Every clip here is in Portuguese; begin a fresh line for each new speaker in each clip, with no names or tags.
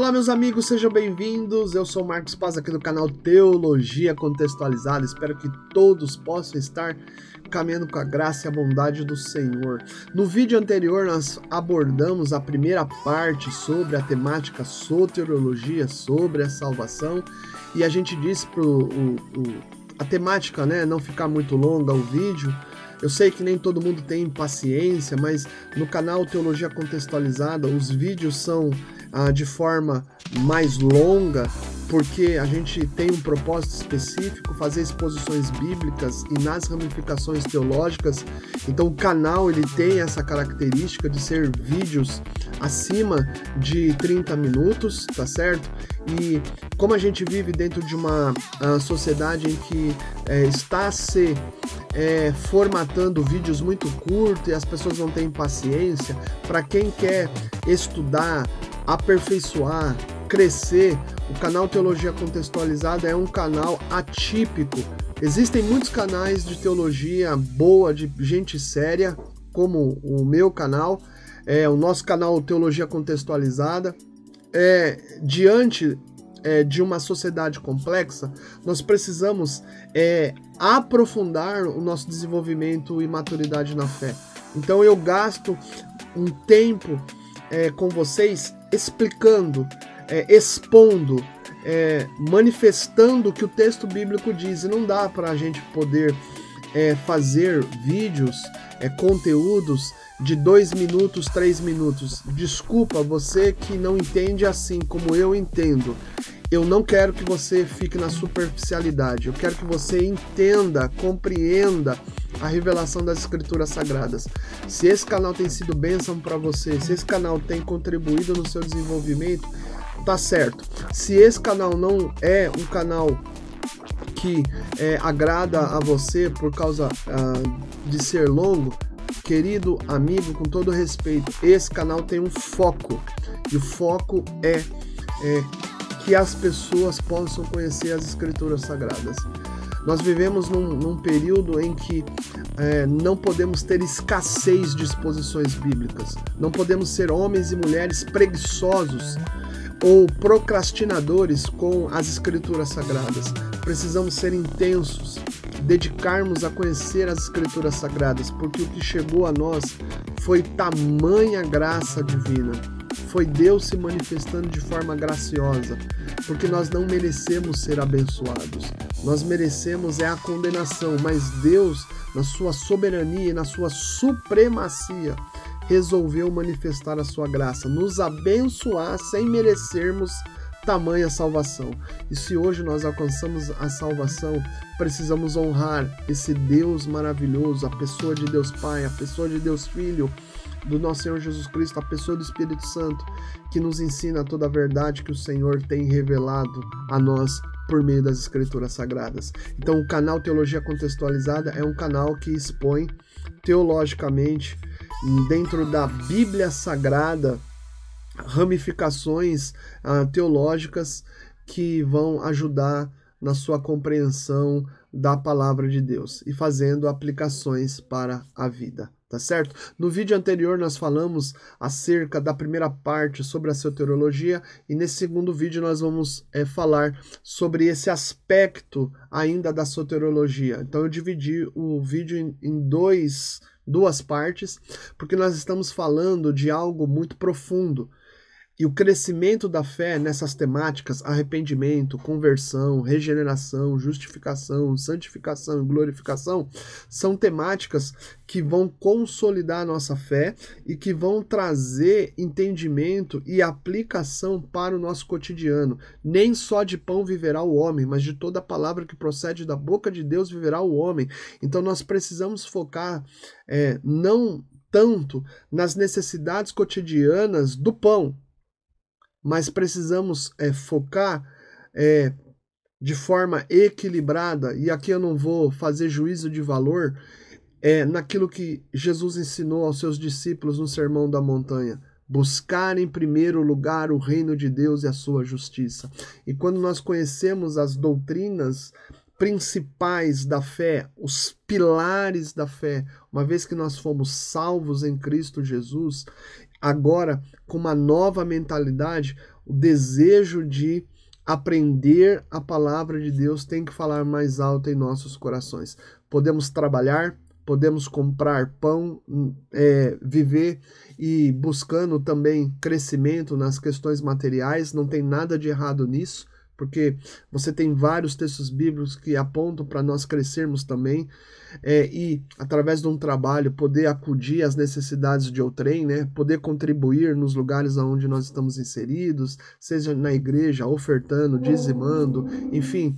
Olá, meus amigos, sejam bem-vindos. Eu sou o Marcos Paz aqui do canal Teologia Contextualizada. Espero que todos possam estar caminhando com a graça e a bondade do Senhor. No vídeo anterior, nós abordamos a primeira parte sobre a temática soteriologia, sobre a salvação, e a gente disse para a temática, não ficar muito longa o vídeo. Eu sei que nem todo mundo tem paciência, mas no canal Teologia Contextualizada os vídeos são de forma mais longa, porque a gente tem um propósito específico, fazer exposições bíblicas e nas ramificações teológicas. Então o canal ele tem essa característica de ser vídeos acima de 30 minutos, tá certo? E como a gente vive dentro de uma sociedade em que está se formatando vídeos muito curtos e as pessoas não têm paciência, para quem quer estudar, aperfeiçoar, crescer, o canal Teologia Contextualizada é um canal atípico. Existem muitos canais de teologia boa, de gente séria, como o meu canal, o nosso canal Teologia Contextualizada. Diante de uma sociedade complexa, nós precisamos aprofundar o nosso desenvolvimento e maturidade na fé. Então eu gasto um tempo com vocês explicando, expondo, manifestando o que o texto bíblico diz. E não dá para a gente poder fazer vídeos, conteúdos de 2 minutos, 3 minutos. Desculpa, você que não entende assim como eu entendo. Eu não quero que você fique na superficialidade. Eu quero que você entenda, compreenda a revelação das Escrituras Sagradas. Se esse canal tem sido bênção para você, se esse canal tem contribuído no seu desenvolvimento, tá certo. Se esse canal não é um canal que agrada a você por causa de ser longo, querido amigo, com todo respeito, esse canal tem um foco. E o foco é que as pessoas possam conhecer as Escrituras Sagradas. Nós vivemos num período em que não podemos ter escassez de exposições bíblicas. Não podemos ser homens e mulheres preguiçosos ou procrastinadores com as Escrituras Sagradas. Precisamos ser intensos, dedicarmos a conhecer as Escrituras Sagradas, porque o que chegou a nós foi tamanha graça divina. Foi Deus se manifestando de forma graciosa, porque nós não merecemos ser abençoados. Nós merecemos a condenação, mas Deus, na sua soberania e na sua supremacia, resolveu manifestar a sua graça, nos abençoar sem merecermos tamanha salvação. E se hoje nós alcançamos a salvação, precisamos honrar esse Deus maravilhoso, a pessoa de Deus Pai, a pessoa de Deus Filho, do nosso Senhor Jesus Cristo, a pessoa do Espírito Santo, que nos ensina toda a verdade que o Senhor tem revelado a nós por meio das Escrituras Sagradas. Então o canal Teologia Contextualizada é um canal que expõe teologicamente, dentro da Bíblia Sagrada, ramificações teológicas que vão ajudar na sua compreensão da palavra de Deus e fazendo aplicações para a vida. Tá certo? No vídeo anterior nós falamos acerca da primeira parte sobre a soteriologia, e nesse segundo vídeo nós vamos falar sobre esse aspecto ainda da soteriologia. Então eu dividi o vídeo em duas partes, porque nós estamos falando de algo muito profundo. E o crescimento da fé nessas temáticas, arrependimento, conversão, regeneração, justificação, santificação e glorificação, são temáticas que vão consolidar a nossa fé e que vão trazer entendimento e aplicação para o nosso cotidiano. Nem só de pão viverá o homem, mas de toda palavra que procede da boca de Deus viverá o homem. Então nós precisamos focar não tanto nas necessidades cotidianas do pão, mas precisamos focar de forma equilibrada, e aqui eu não vou fazer juízo de valor, naquilo que Jesus ensinou aos seus discípulos no Sermão da Montanha: buscar em primeiro lugar o reino de Deus e a sua justiça. E quando nós conhecemos as doutrinas principais da fé, os pilares da fé, uma vez que nós fomos salvos em Cristo Jesus, agora com uma nova mentalidade, o desejo de aprender a palavra de Deus tem que falar mais alto em nossos corações. Podemos trabalhar, podemos comprar pão, viver e buscando também crescimento nas questões materiais, não tem nada de errado nisso, porque você tem vários textos bíblicos que apontam para nós crescermos também, e através de um trabalho poder acudir às necessidades de outrem, né? Poder contribuir nos lugares onde nós estamos inseridos, seja na igreja, ofertando, dizimando, enfim,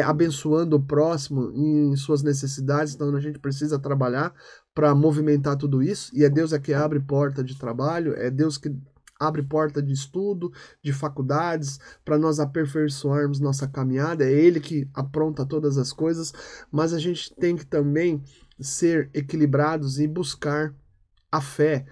abençoando o próximo em suas necessidades. Então a gente precisa trabalhar para movimentar tudo isso, e é Deus que abre porta de trabalho, é Deus que abre porta de estudo, de faculdades, para nós aperfeiçoarmos nossa caminhada, é Ele que apronta todas as coisas, mas a gente tem que também ser equilibrados e buscar a fé,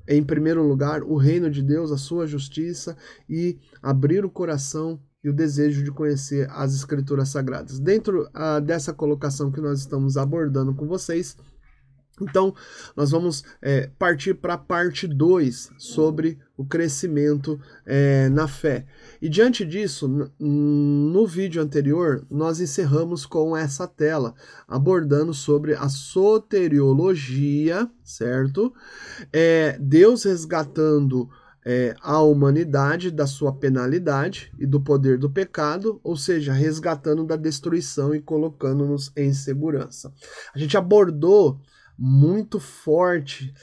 em primeiro lugar, o reino de Deus, a sua justiça, e abrir o coração e o desejo de conhecer as Escrituras Sagradas. Dentro dessa colocação que nós estamos abordando com vocês, então, nós vamos partir para a parte 2 sobre o crescimento na fé. E diante disso, no vídeo anterior, nós encerramos com essa tela, abordando sobre a soteriologia, certo? Deus resgatando a humanidade da sua penalidade e do poder do pecado, ou seja, resgatando da destruição e colocando-nos em segurança. A gente abordou muito forte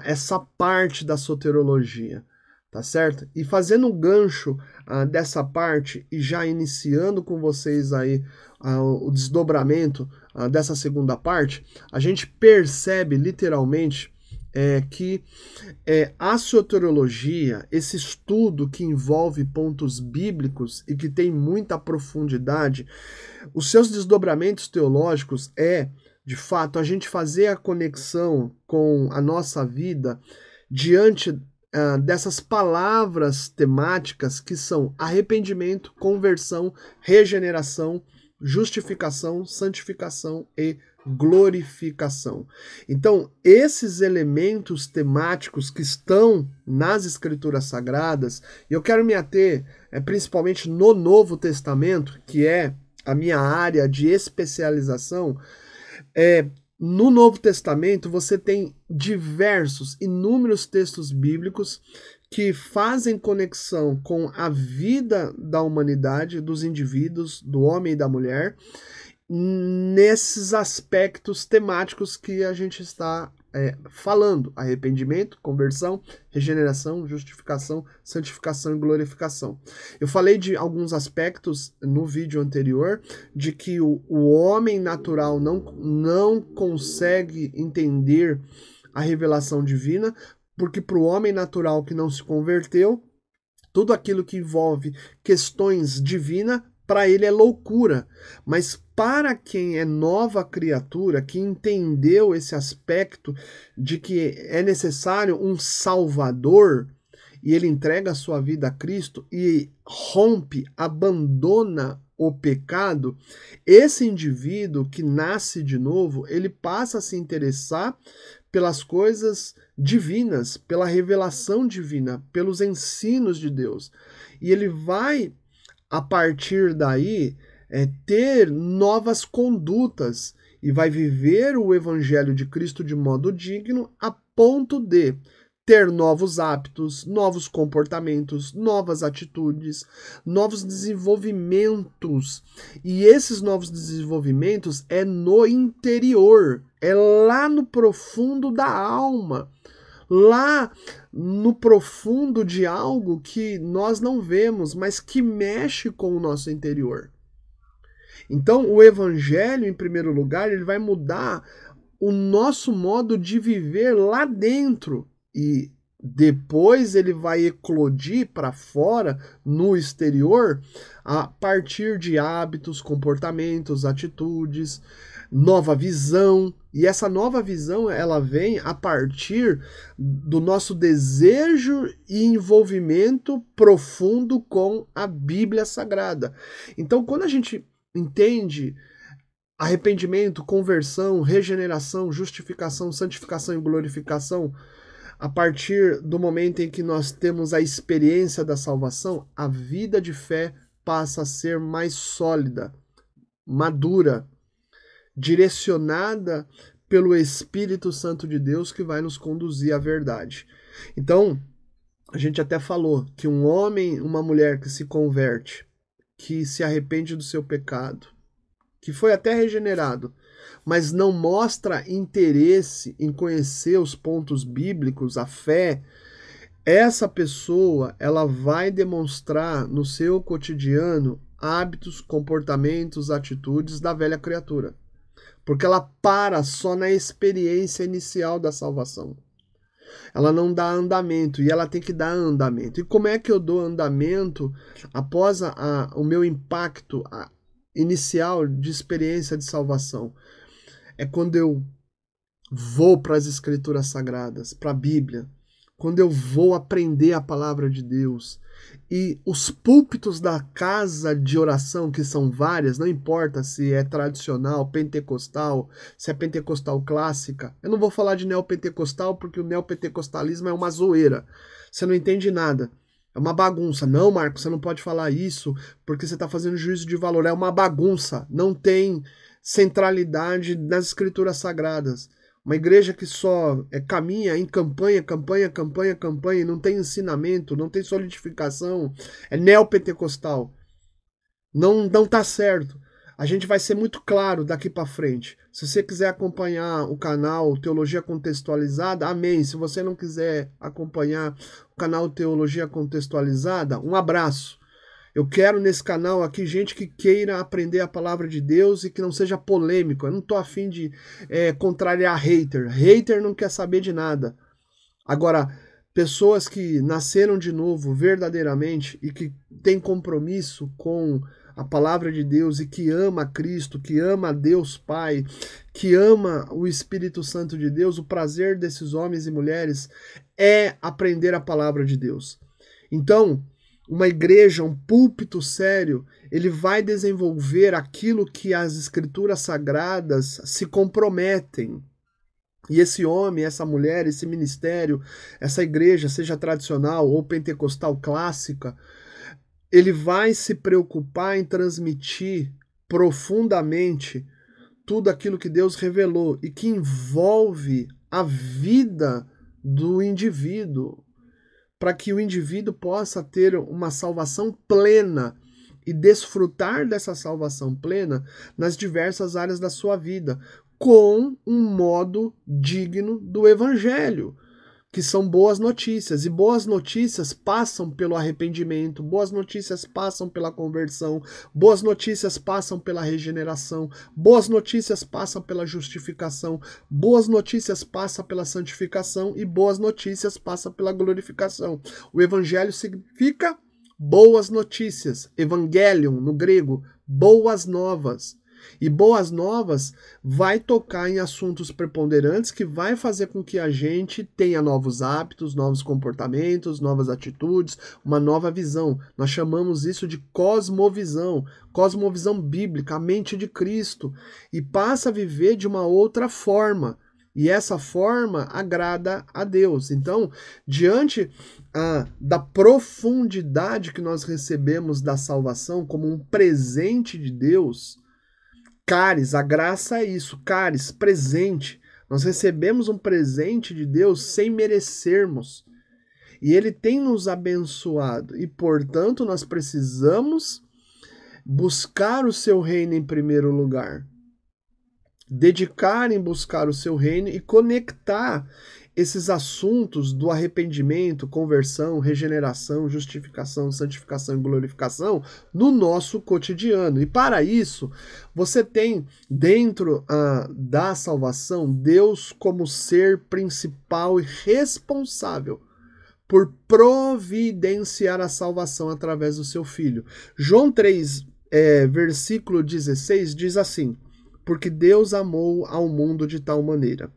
essa parte da soteriologia, tá certo? E fazendo um gancho dessa parte e já iniciando com vocês aí o desdobramento dessa segunda parte, a gente percebe literalmente que a soteriologia, esse estudo que envolve pontos bíblicos e que tem muita profundidade, os seus desdobramentos teológicos de fato, a gente fazer a conexão com a nossa vida diante dessas palavras temáticas que são arrependimento, conversão, regeneração, justificação, santificação e glorificação. Então, esses elementos temáticos que estão nas Escrituras Sagradas, e eu quero me ater principalmente no Novo Testamento, que é a minha área de especialização. No Novo Testamento você tem inúmeros textos bíblicos que fazem conexão com a vida da humanidade, dos indivíduos, do homem e da mulher, nesses aspectos temáticos que a gente está falando: arrependimento, conversão, regeneração, justificação, santificação e glorificação. Eu falei de alguns aspectos no vídeo anterior, de que o homem natural não consegue entender a revelação divina, porque para o homem natural que não se converteu, tudo aquilo que envolve questões divinas, para ele é loucura. Mas para quem é nova criatura, que entendeu esse aspecto de que é necessário um Salvador, e ele entrega a sua vida a Cristo e rompe, abandona o pecado, esse indivíduo que nasce de novo, ele passa a se interessar pelas coisas divinas, pela revelação divina, pelos ensinos de Deus. E ele vai, a partir daí, ter novas condutas e vai viver o Evangelho de Cristo de modo digno, a ponto de ter novos hábitos, novos comportamentos, novas atitudes, novos desenvolvimentos. E esses novos desenvolvimentos é no interior, é lá no profundo da alma, lá no profundo de algo que nós não vemos, mas que mexe com o nosso interior. Então, o Evangelho, em primeiro lugar, ele vai mudar o nosso modo de viver lá dentro, e depois ele vai eclodir para fora, no exterior, a partir de hábitos, comportamentos, atitudes, nova visão. E essa nova visão, ela vem a partir do nosso desejo e envolvimento profundo com a Bíblia Sagrada. Então, quando a gente entende arrependimento, conversão, regeneração, justificação, santificação e glorificação, a partir do momento em que nós temos a experiência da salvação, a vida de fé passa a ser mais sólida, madura, direcionada pelo Espírito Santo de Deus que vai nos conduzir à verdade. Então, a gente até falou que um homem, uma mulher que se converte, que se arrepende do seu pecado, que foi até regenerado, mas não mostra interesse em conhecer os pontos bíblicos, a fé, essa pessoa, ela vai demonstrar no seu cotidiano hábitos, comportamentos, atitudes da velha criatura. Porque ela para só na experiência inicial da salvação. Ela não dá andamento, e ela tem que dar andamento. E como é que eu dou andamento após o meu impacto inicial de experiência de salvação? É quando eu vou para as Escrituras Sagradas, para a Bíblia, quando eu vou aprender a palavra de Deus. E os púlpitos da casa de oração, que são várias, não importa se é tradicional, pentecostal, se é pentecostal clássica. Eu não vou falar de neopentecostal, porque o neopentecostalismo é uma zoeira. Você não entende nada. É uma bagunça. Não, Marcos, você não pode falar isso, porque você está fazendo juízo de valor. É uma bagunça. Não tem centralidade nas Escrituras Sagradas. Uma igreja que só caminha em campanha, e não tem ensinamento, não tem solidificação, é neopentecostal. Não tá certo. A gente vai ser muito claro daqui para frente. Se você quiser acompanhar o canal Teologia Contextualizada, amém. Se você não quiser acompanhar o canal Teologia Contextualizada, um abraço. Eu quero nesse canal aqui gente que queira aprender a palavra de Deus e que não seja polêmico. Eu não tô afim de contrariar hater. Hater não quer saber de nada. Agora, pessoas que nasceram de novo verdadeiramente e que têm compromisso com a palavra de Deus e que ama Cristo, que ama Deus Pai, que ama o Espírito Santo de Deus, o prazer desses homens e mulheres é aprender a palavra de Deus. Então, uma igreja, um púlpito sério, ele vai desenvolver aquilo que as Escrituras Sagradas se comprometem. E esse homem, essa mulher, esse ministério, essa igreja, seja tradicional ou pentecostal clássica, ele vai se preocupar em transmitir profundamente tudo aquilo que Deus revelou e que envolve a vida do indivíduo, para que o indivíduo possa ter uma salvação plena e desfrutar dessa salvação plena nas diversas áreas da sua vida, com um modo digno do Evangelho, que são boas notícias. E boas notícias passam pelo arrependimento, boas notícias passam pela conversão, boas notícias passam pela regeneração, boas notícias passam pela justificação, boas notícias passam pela santificação e boas notícias passam pela glorificação. O Evangelho significa boas notícias, Evangelion no grego, boas novas. E boas novas vai tocar em assuntos preponderantes que vai fazer com que a gente tenha novos hábitos, novos comportamentos, novas atitudes, uma nova visão. Nós chamamos isso de cosmovisão, cosmovisão bíblica, a mente de Cristo, e passa a viver de uma outra forma. E essa forma agrada a Deus. Então, diante da profundidade que nós recebemos da salvação como um presente de Deus, caris, a graça é isso, caris, presente. Nós recebemos um presente de Deus sem merecermos. E Ele tem nos abençoado. E, portanto, nós precisamos buscar o seu reino em primeiro lugar. Dedicar em buscar o seu reino e conectar esses assuntos do arrependimento, conversão, regeneração, justificação, santificação e glorificação no nosso cotidiano. E para isso, você tem dentro da salvação Deus como ser principal e responsável por providenciar a salvação através do seu Filho. João 3, versículo 16 diz assim: porque Deus amou ao mundo de tal maneira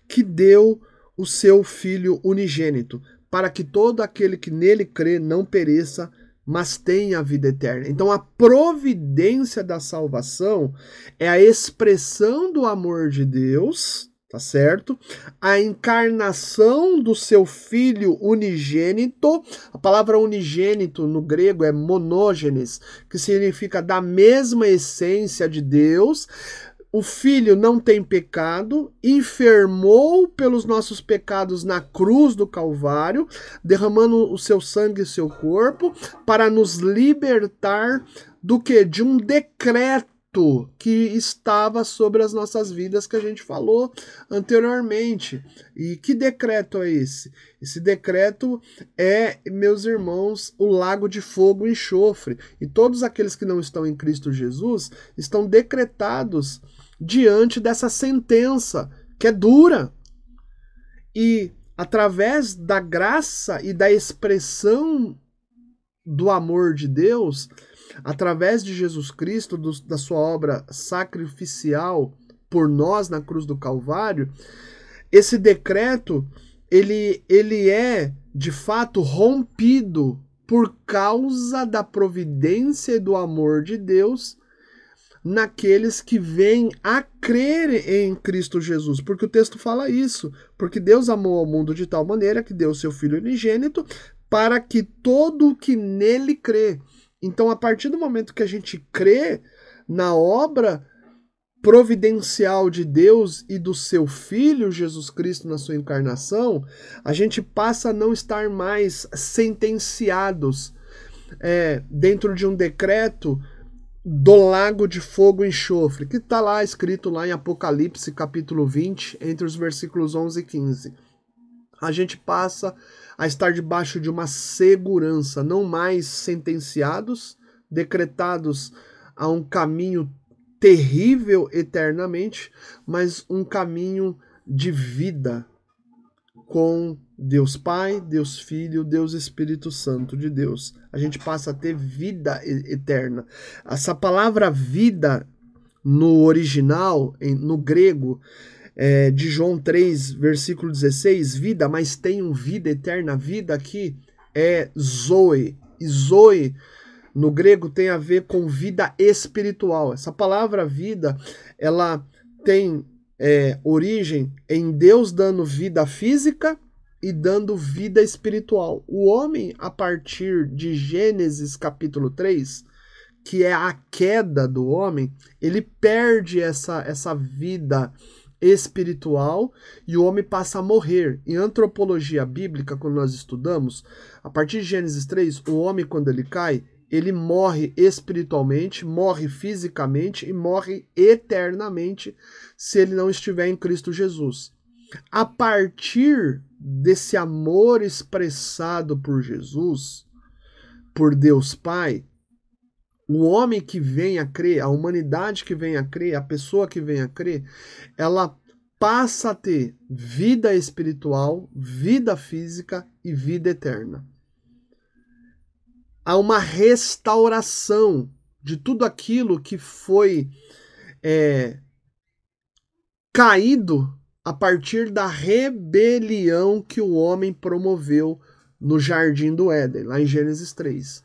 que deu o seu Filho unigênito, para que todo aquele que nele crê não pereça, mas tenha a vida eterna. Então a providência da salvação é a expressão do amor de Deus tá certo? A encarnação do seu Filho unigênito, a palavra unigênito no grego é monôgenes, que significa da mesma essência de Deus. O Filho não tem pecado, enfermou pelos nossos pecados na cruz do Calvário, derramando o seu sangue e seu corpo, para nos libertar do quê? De um decreto que estava sobre as nossas vidas, que a gente falou anteriormente. E que decreto é esse? Esse decreto é, meus irmãos, o lago de fogo e enxofre. E todos aqueles que não estão em Cristo Jesus estão decretados diante dessa sentença, que é dura. E através da graça e da expressão do amor de Deus, através de Jesus Cristo, da sua obra sacrificial por nós na cruz do Calvário, esse decreto, ele é, de fato, rompido por causa da providência e do amor de Deus naqueles que vêm a crer em Cristo Jesus, porque o texto fala isso, porque Deus amou ao mundo de tal maneira que deu o seu Filho unigênito, para que todo o que nele crê. Então, a partir do momento que a gente crê na obra providencial de Deus e do seu Filho Jesus Cristo na sua encarnação, a gente passa a não estar mais sentenciados dentro de um decreto do lago de fogo e enxofre, que está lá escrito lá em Apocalipse capítulo 20, entre os versículos 11 e 15. A gente passa a estar debaixo de uma segurança, não mais sentenciados, decretados a um caminho terrível eternamente, mas um caminho de vida com Deus Pai, Deus Filho, Deus Espírito Santo de Deus. A gente passa a ter vida eterna. Essa palavra vida no original, no grego, de João 3, versículo 16, vida, mas tenham vida eterna. Vida aqui é zoe. E zoe, no grego, tem a ver com vida espiritual. Essa palavra vida, ela tem origem em Deus dando vida física e dando vida espiritual. O homem, a partir de Gênesis capítulo 3, que é a queda do homem, ele perde essa vida espiritual e o homem passa a morrer. Em antropologia bíblica, quando nós estudamos, a partir de Gênesis 3, o homem, quando ele cai, ele morre espiritualmente, morre fisicamente e morre eternamente se ele não estiver em Cristo Jesus. A partir desse amor expressado por Jesus, por Deus Pai, o homem que vem a crer, a humanidade que vem a crer, a pessoa que vem a crer, ela passa a ter vida espiritual, vida física e vida eterna. Há uma restauração de tudo aquilo que foi caído a partir da rebelião que o homem promoveu no Jardim do Éden, lá em Gênesis 3.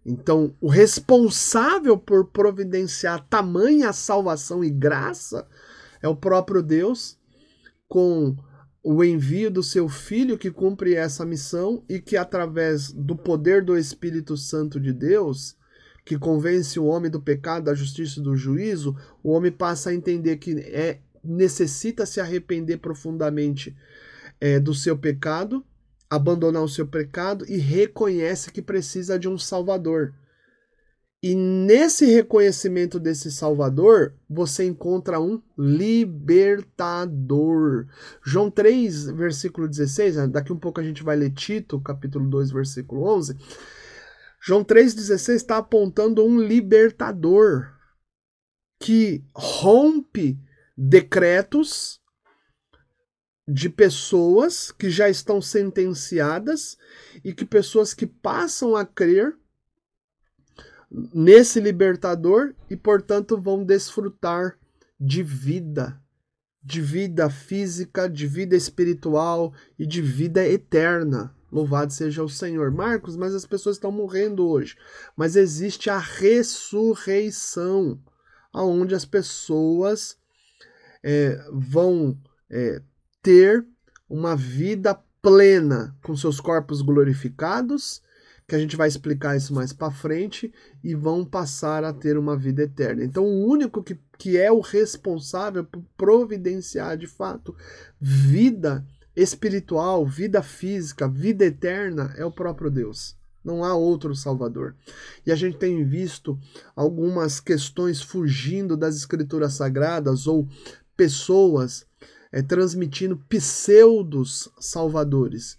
Então, o responsável por providenciar tamanha salvação e graça é o próprio Deus, com o envio do seu Filho que cumpre essa missão e que, através do poder do Espírito Santo de Deus, que convence o homem do pecado, da justiça e do juízo, o homem passa a entender que necessita se arrepender profundamente do seu pecado, abandonar o seu pecado e reconhece que precisa de um Salvador. E nesse reconhecimento desse Salvador, você encontra um libertador. João 3, versículo 16, daqui um pouco a gente vai ler Tito, capítulo 2, versículo 11. João 3,16 está apontando um libertador que rompe decretos de pessoas que já estão sentenciadas e que pessoas que passam a crer nesse libertador e, portanto, vão desfrutar de vida física, de vida espiritual e de vida eterna. Louvado seja o Senhor. Marcos, mas as pessoas estão morrendo hoje. Mas existe a ressurreição, onde as pessoas vão ter uma vida plena com seus corpos glorificados, que a gente vai explicar isso mais para frente, e vão passar a ter uma vida eterna. Então o único que é o responsável por providenciar de fato vida espiritual, vida física, vida eterna é o próprio Deus. Não há outro Salvador. E a gente tem visto algumas questões fugindo das Escrituras Sagradas ou pessoas transmitindo pseudos salvadores.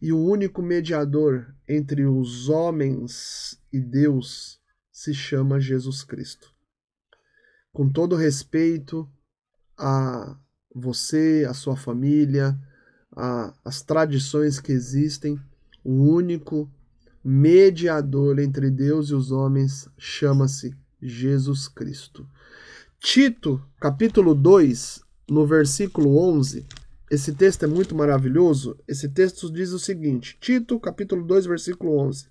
E o único mediador entre os homens e Deus se chama Jesus Cristo. Com todo respeito a você, a sua família, as tradições que existem, o único mediador entre Deus e os homens chama-se Jesus Cristo. Tito, capítulo 2, no versículo 11, esse texto é muito maravilhoso. Esse texto diz o seguinte, Tito, capítulo 2, versículo 11.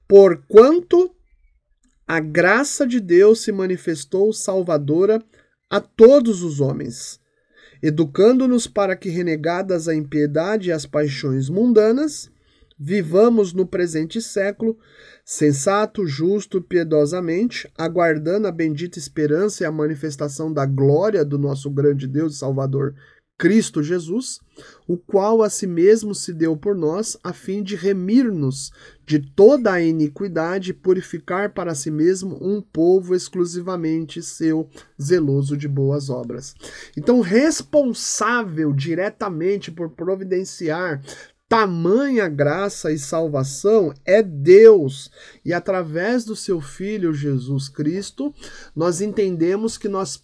Porquanto a graça de Deus se manifestou salvadora a todos os homens, educando-nos para que, renegadas a impiedade e as paixões mundanas, vivamos no presente século, sensato, justo, piedosamente, aguardando a bendita esperança e a manifestação da glória do nosso grande Deus e Salvador, Cristo Jesus, o qual a si mesmo se deu por nós, a fim de remir-nos de toda a iniquidade e purificar para si mesmo um povo exclusivamente seu, zeloso de boas obras. Então, responsável diretamente por providenciar tamanha graça e salvação é Deus, e através do seu Filho Jesus Cristo, nós entendemos que nós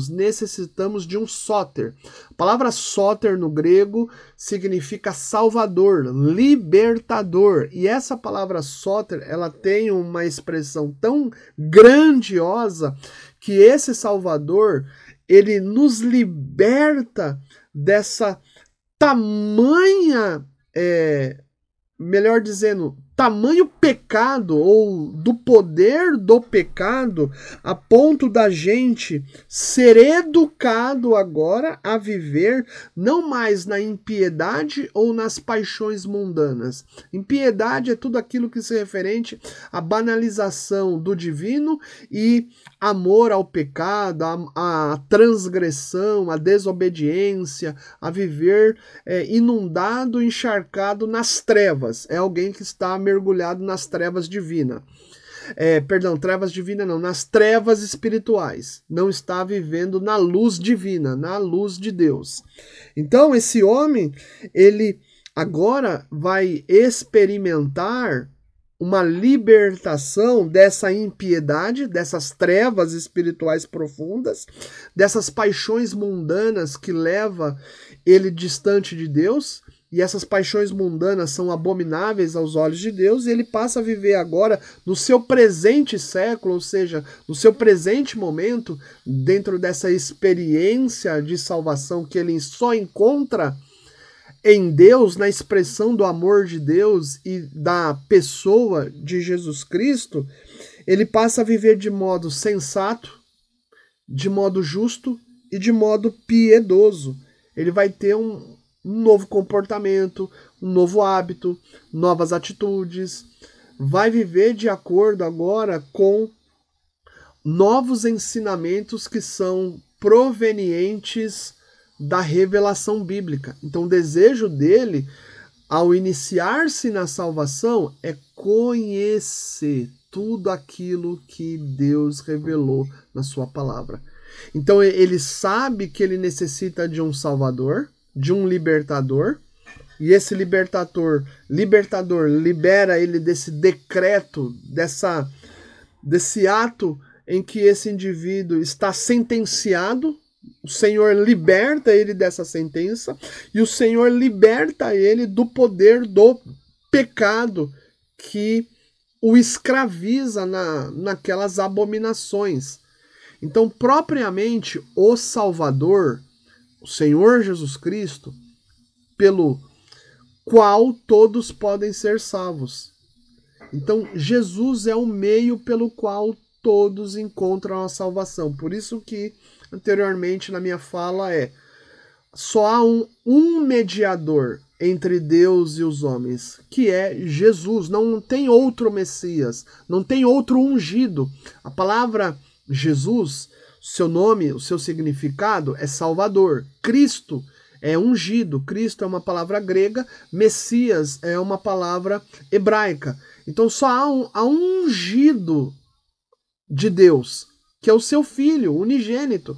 necessitamos de um sóter. A palavra sóter no grego significa salvador, libertador, e essa palavra sóter, ela tem uma expressão tão grandiosa que esse salvador, ele nos liberta dessa tamanha, melhor dizendo, tamanho pecado ou do poder do pecado a ponto da gente ser educado agora a viver não mais na impiedade ou nas paixões mundanas. Impiedade é tudo aquilo que se referente à banalização do divino e amor ao pecado, à transgressão, à desobediência, a viver inundado, encharcado nas trevas. É alguém que está mergulhado nas trevas divinas. Trevas divinas não, nas trevas espirituais. Não está vivendo na luz divina, na luz de Deus. Então, esse homem, ele agora vai experimentar uma libertação dessa impiedade, dessas trevas espirituais profundas, dessas paixões mundanas que leva ele distante de Deus, e essas paixões mundanas são abomináveis aos olhos de Deus, e ele passa a viver agora no seu presente século, ou seja, no seu presente momento, dentro dessa experiência de salvação que ele só encontra em Deus, na expressão do amor de Deus e da pessoa de Jesus Cristo. Ele passa a viver de modo sensato, de modo justo e de modo piedoso. Ele vai ter um novo comportamento, um novo hábito, novas atitudes, vai viver de acordo agora com novos ensinamentos que são provenientes da revelação bíblica. Então, o desejo dele, ao iniciar-se na salvação, é conhecer tudo aquilo que Deus revelou na sua palavra. Então, ele sabe que ele necessita de um Salvador, de um libertador, e esse libertador libera ele desse decreto, desse ato em que esse indivíduo está sentenciado. O Senhor liberta ele dessa sentença, e o Senhor liberta ele do poder do pecado que o escraviza naquelas abominações. Então, propriamente, o Salvador, o Senhor Jesus Cristo, pelo qual todos podem ser salvos. Então, Jesus é o meio pelo qual todos encontram a salvação. Por isso que, anteriormente, na minha fala só há um mediador entre Deus e os homens, que é Jesus. Não tem outro Messias, não tem outro ungido. A palavra Jesus, seu nome, o seu significado é Salvador. Cristo é ungido. Cristo é uma palavra grega, Messias é uma palavra hebraica. Então só há um ungido de Deus, que é o seu Filho unigênito.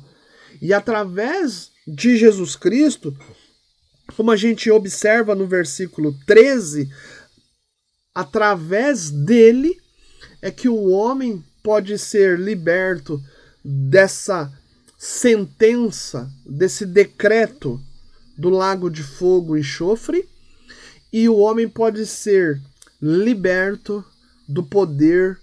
E através de Jesus Cristo, como a gente observa no versículo 13, através dele é que o homem pode ser liberto dessa sentença, desse decreto do lago de fogo e enxofre, e o homem pode ser liberto do poder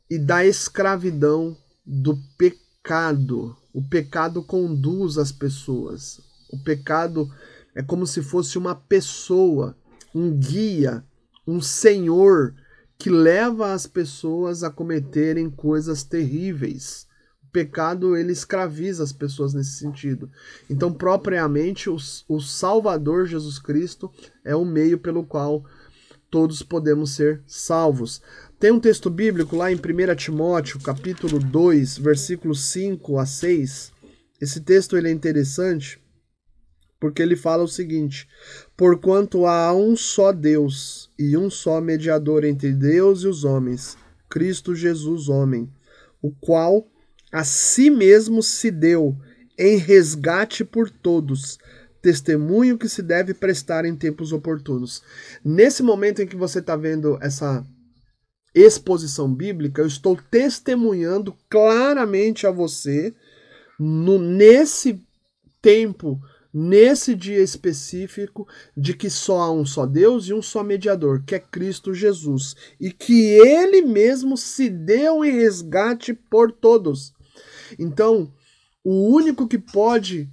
e da escravidão do pecado. O pecado conduz as pessoas. O pecado é como se fosse uma pessoa, um guia, um senhor que leva as pessoas a cometerem coisas terríveis. O pecado, ele escraviza as pessoas nesse sentido. Então, propriamente, o Salvador Jesus Cristo é o meio pelo qual todos podemos ser salvos. Tem um texto bíblico lá em 1 Timóteo, capítulo 2, versículos 5 a 6. Esse texto ele é interessante porque ele fala o seguinte: porquanto há um só Deus e um só mediador entre Deus e os homens, Cristo Jesus, homem, o qual a si mesmo se deu em resgate por todos, testemunho que se deve prestar em tempos oportunos. Nesse momento em que você está vendo essa exposição bíblica, eu estou testemunhando claramente a você, nesse tempo, nesse dia específico, de que só há um só Deus e um só mediador, que é Cristo Jesus, e que ele mesmo se deu em resgate por todos. Então, o único que pode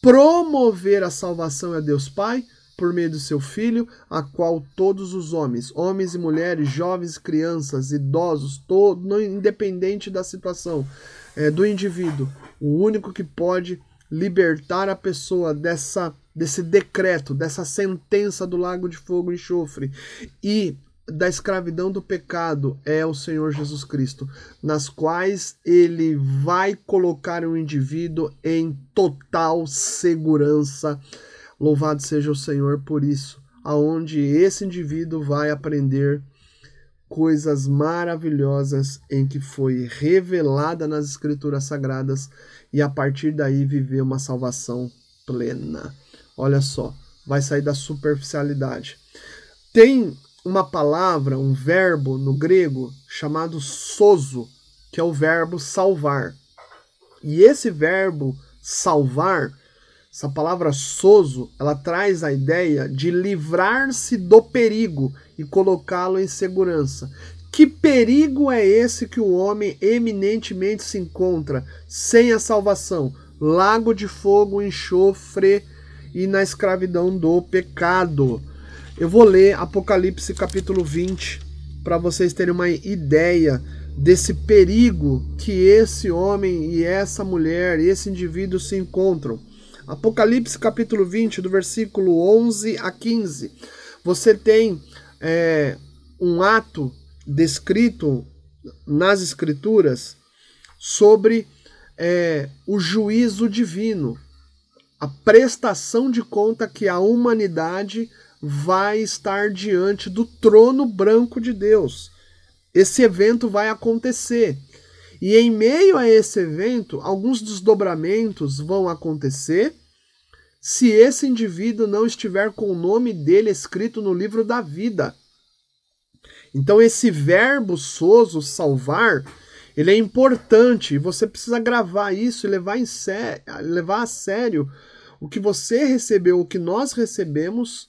promover a salvação é Deus Pai, por meio do seu Filho, a qual todos os homens e mulheres, jovens, crianças, idosos, independente da situação do indivíduo, o único que pode libertar a pessoa desse decreto, dessa sentença do lago de fogo e enxofre e da escravidão do pecado é o Senhor Jesus Cristo, nas quais ele vai colocar o indivíduo em total segurança. Louvado seja o Senhor por isso, aonde esse indivíduo vai aprender coisas maravilhosas em que foi revelada nas Escrituras Sagradas e a partir daí viver uma salvação plena. Olha só, vai sair da superficialidade. Tem uma palavra, um verbo no grego chamado sozo, que é o verbo salvar. E esse verbo salvar, essa palavra sozo, ela traz a ideia de livrar-se do perigo e colocá-lo em segurança. Que perigo é esse que o homem eminentemente se encontra sem a salvação? Lago de fogo, enxofre e na escravidão do pecado. Eu vou ler Apocalipse capítulo 20 para vocês terem uma ideia desse perigo que esse homem e essa mulher, esse indivíduo se encontram. Apocalipse capítulo 20, do versículo 11 a 15. Você tem um ato descrito nas Escrituras sobre o juízo divino, a prestação de conta que a humanidade vai estar diante do trono branco de Deus. Esse evento vai acontecer. E em meio a esse evento, alguns desdobramentos vão acontecer se esse indivíduo não estiver com o nome dele escrito no livro da vida. Então esse verbo sozo, salvar, ele é importante. E você precisa gravar isso e levar a sério o que você recebeu, o que nós recebemos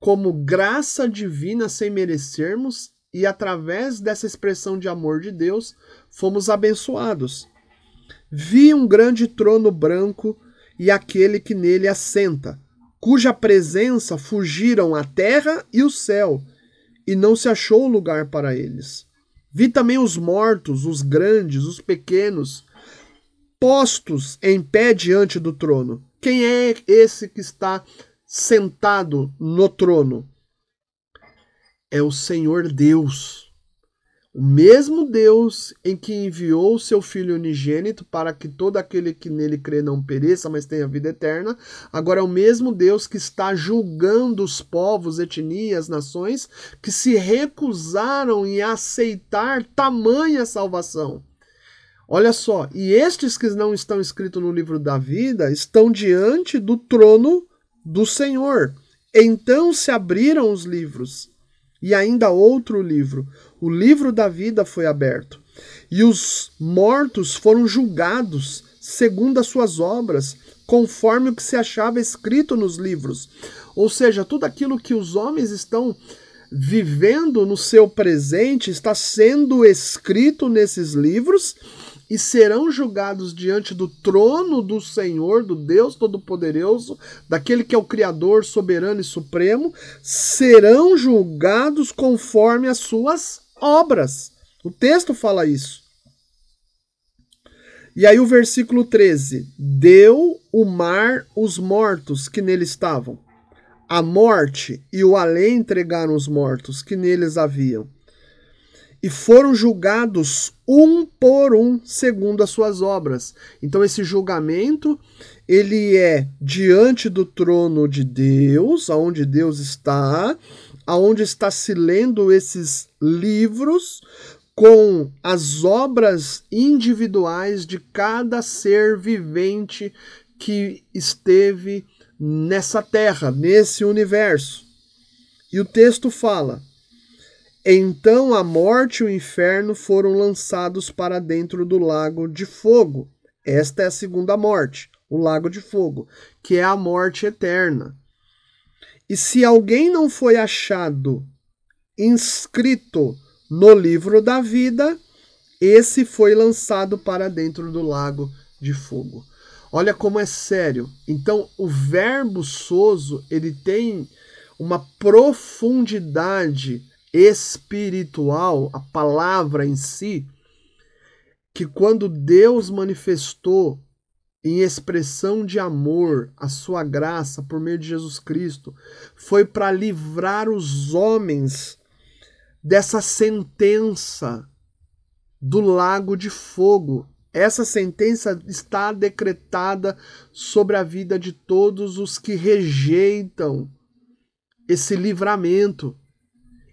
como graça divina sem merecermos, e através dessa expressão de amor de Deus, fomos abençoados. Vi um grande trono branco e aquele que nele assenta, cuja presença fugiram a terra e o céu, e não se achou lugar para eles. Vi também os mortos, os grandes, os pequenos, postos em pé diante do trono. Quem é esse que está sentado no trono? É o Senhor Deus. O mesmo Deus em que enviou o seu Filho unigênito para que todo aquele que nele crê não pereça, mas tenha vida eterna, agora é o mesmo Deus que está julgando os povos, etnias, nações que se recusaram em aceitar tamanha salvação. Olha só, e estes que não estão escritos no livro da vida estão diante do trono do Senhor. Então se abriram os livros. E ainda outro livro, o livro da vida foi aberto. E os mortos foram julgados segundo as suas obras, conforme o que se achava escrito nos livros. Ou seja, tudo aquilo que os homens estão vivendo no seu presente está sendo escrito nesses livros e serão julgados diante do trono do Senhor, do Deus Todo-Poderoso, daquele que é o Criador, soberano e supremo, serão julgados conforme as suas obras. O texto fala isso. E aí o versículo 13. Deu o mar os mortos que nele estavam. A morte e o além entregaram os mortos que neles haviam. E foram julgados um por um, segundo as suas obras. Então esse julgamento, ele é diante do trono de Deus, aonde Deus está, aonde está se lendo esses livros, com as obras individuais de cada ser vivente que esteve nessa terra, nesse universo. E o texto fala: então a morte e o inferno foram lançados para dentro do lago de fogo. Esta é a segunda morte, o lago de fogo, que é a morte eterna. E se alguém não foi achado inscrito no livro da vida, esse foi lançado para dentro do lago de fogo. Olha como é sério. Então o verbo sozo, ele tem uma profundidade espiritual, a palavra em si, que quando Deus manifestou em expressão de amor a sua graça por meio de Jesus Cristo, foi para livrar os homens dessa sentença do lago de fogo. Essa sentença está decretada sobre a vida de todos os que rejeitam esse livramento.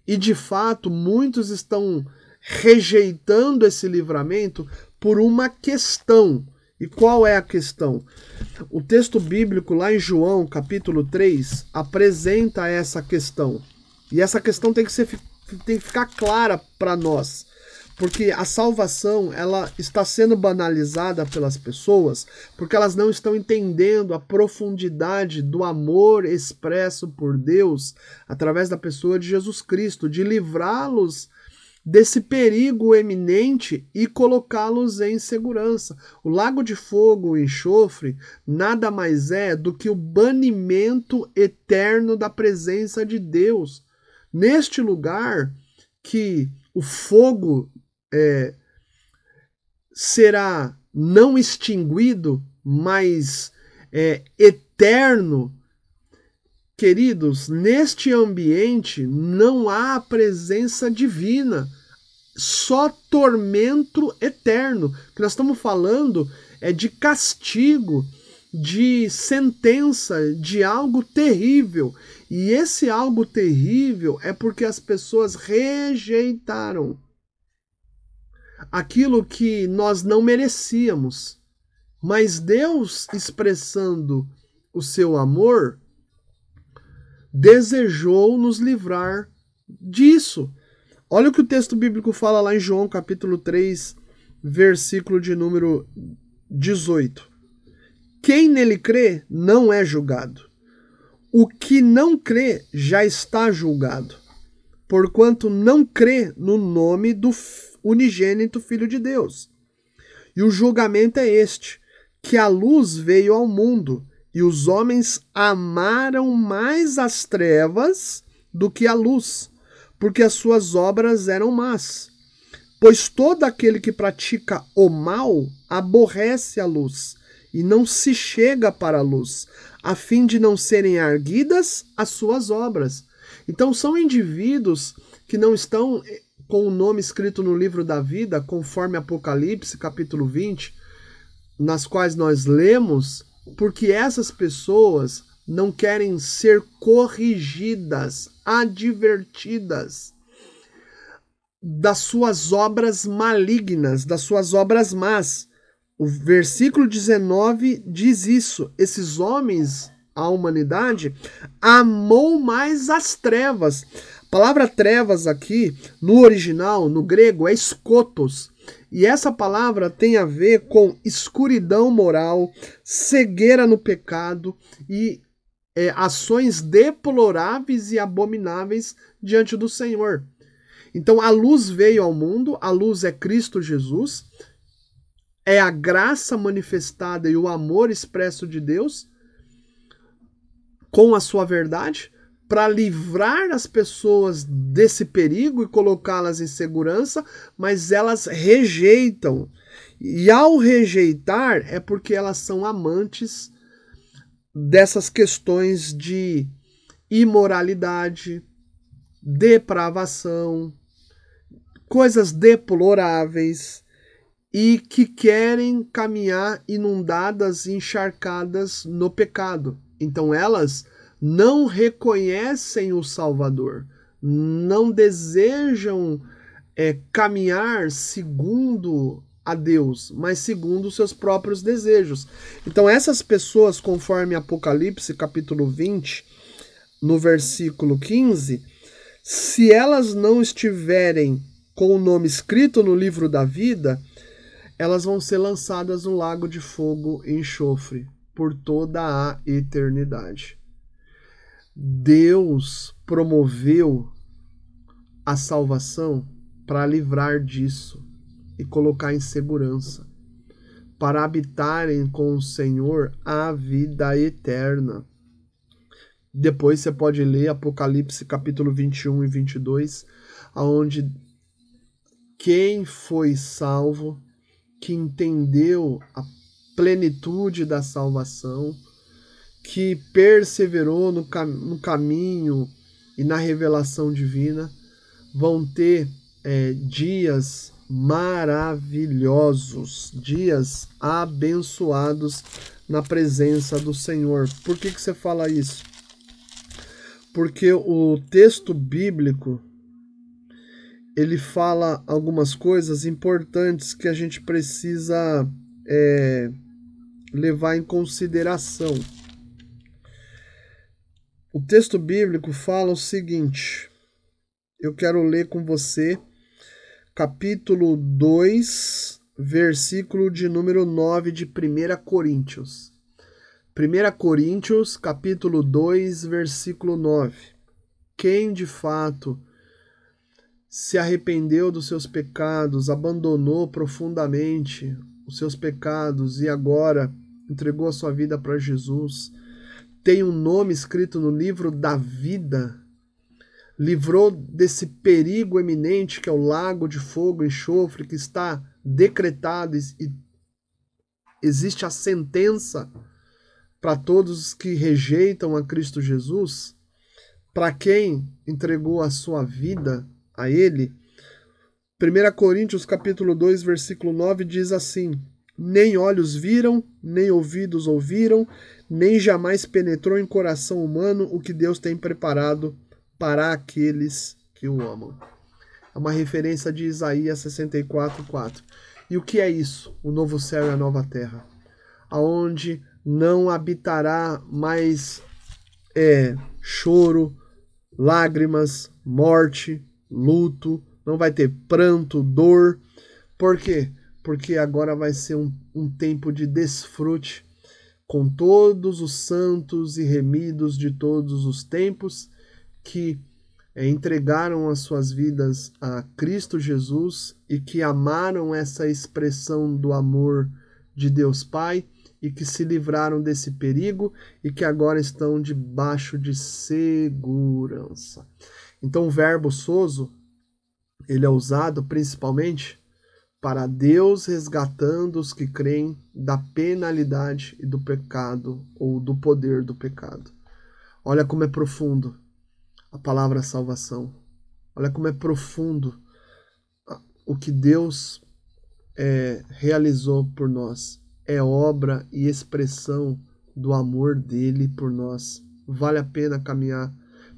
E, de fato, muitos estão rejeitando esse livramento por uma questão. E qual é a questão? O texto bíblico lá em João, capítulo 3, apresenta essa questão. E essa questão tem que ficar clara para nós. Porque a salvação, ela está sendo banalizada pelas pessoas porque elas não estão entendendo a profundidade do amor expresso por Deus através da pessoa de Jesus Cristo, de livrá-los desse perigo eminente e colocá-los em segurança. O lago de fogo, o enxofre, nada mais é do que o banimento eterno da presença de Deus. Neste lugar que o fogo será não extinguido, mas eterno. Queridos, neste ambiente não há a presença divina, só tormento eterno. O que nós estamos falando é de castigo, de sentença, de algo terrível. E esse algo terrível é porque as pessoas rejeitaram aquilo que nós não merecíamos. Mas Deus, expressando o seu amor, desejou nos livrar disso. Olha o que o texto bíblico fala lá em João capítulo 3, versículo de número 18. Quem nele crê não é julgado. O que não crê já está julgado, porquanto não crê no nome do unigênito Filho de Deus. E o julgamento é este, que a luz veio ao mundo, e os homens amaram mais as trevas do que a luz, porque as suas obras eram más. Pois todo aquele que pratica o mal aborrece a luz e não se chega para a luz, a fim de não serem arguidas as suas obras. Então são indivíduos que não estão com o nome escrito no livro da vida, conforme Apocalipse, capítulo 20, nas quais nós lemos, porque essas pessoas não querem ser corrigidas, advertidas das suas obras malignas, das suas obras más. O versículo 19 diz isso. Esses homens, a humanidade, amou mais as trevas. A palavra trevas aqui, no original, no grego, é skotos. E essa palavra tem a ver com escuridão moral, cegueira no pecado e ações deploráveis e abomináveis diante do Senhor. Então a luz veio ao mundo, a luz é Cristo Jesus, é a graça manifestada e o amor expresso de Deus com a sua verdade para livrar as pessoas desse perigo e colocá-las em segurança, mas elas rejeitam. E ao rejeitar é porque elas são amantes dessas questões de imoralidade, depravação, coisas deploráveis, e que querem caminhar inundadas e encharcadas no pecado. Então elas não reconhecem o Salvador, não desejam caminhar segundo a Deus, mas segundo os seus próprios desejos. Então essas pessoas, conforme Apocalipse capítulo 20, no versículo 15, se elas não estiverem com o nome escrito no livro da vida, elas vão ser lançadas no lago de fogo e enxofre por toda a eternidade. Deus promoveu a salvação para livrar disso e colocar em segurança, para habitarem com o Senhor a vida eterna. Depois você pode ler Apocalipse capítulo 21 e 22, onde quem foi salvo, que entendeu a plenitude da salvação, que perseverou no caminho e na revelação divina, vão ter dias maravilhosos, dias abençoados na presença do Senhor. Por que você fala isso? Porque o texto bíblico ele fala algumas coisas importantes que a gente precisa levar em consideração. O texto bíblico fala o seguinte, eu quero ler com você capítulo 2, versículo de número 9 de 1 Coríntios. 1 Coríntios, capítulo 2, versículo 9. Quem de fato se arrependeu dos seus pecados, abandonou profundamente os seus pecados e agora entregou a sua vida para Jesus, tem um nome escrito no livro da vida, livrou desse perigo eminente que é o lago de fogo e enxofre, que está decretado e existe a sentença para todos os que rejeitam a Cristo Jesus, para quem entregou a sua vida a ele. 1 Coríntios capítulo 2, versículo 9 diz assim: nem olhos viram, nem ouvidos ouviram, nem jamais penetrou em coração humano o que Deus tem preparado para aqueles que o amam. É uma referência de Isaías 64:4. E o que é isso? O novo céu e a nova terra, aonde não habitará mais choro, lágrimas, morte, luto, não vai ter pranto, dor. Por quê? Porque agora vai ser um tempo de desfrute com todos os santos e remidos de todos os tempos que entregaram as suas vidas a Cristo Jesus e que amaram essa expressão do amor de Deus Pai e que se livraram desse perigo e que agora estão debaixo de segurança. Então o verbo sozo ele é usado principalmente para Deus resgatando os que creem da penalidade e do pecado, ou do poder do pecado. Olha como é profundo a palavra salvação. Olha como é profundo o que Deus realizou por nós. É obra e expressão do amor dele por nós. Vale a pena caminhar,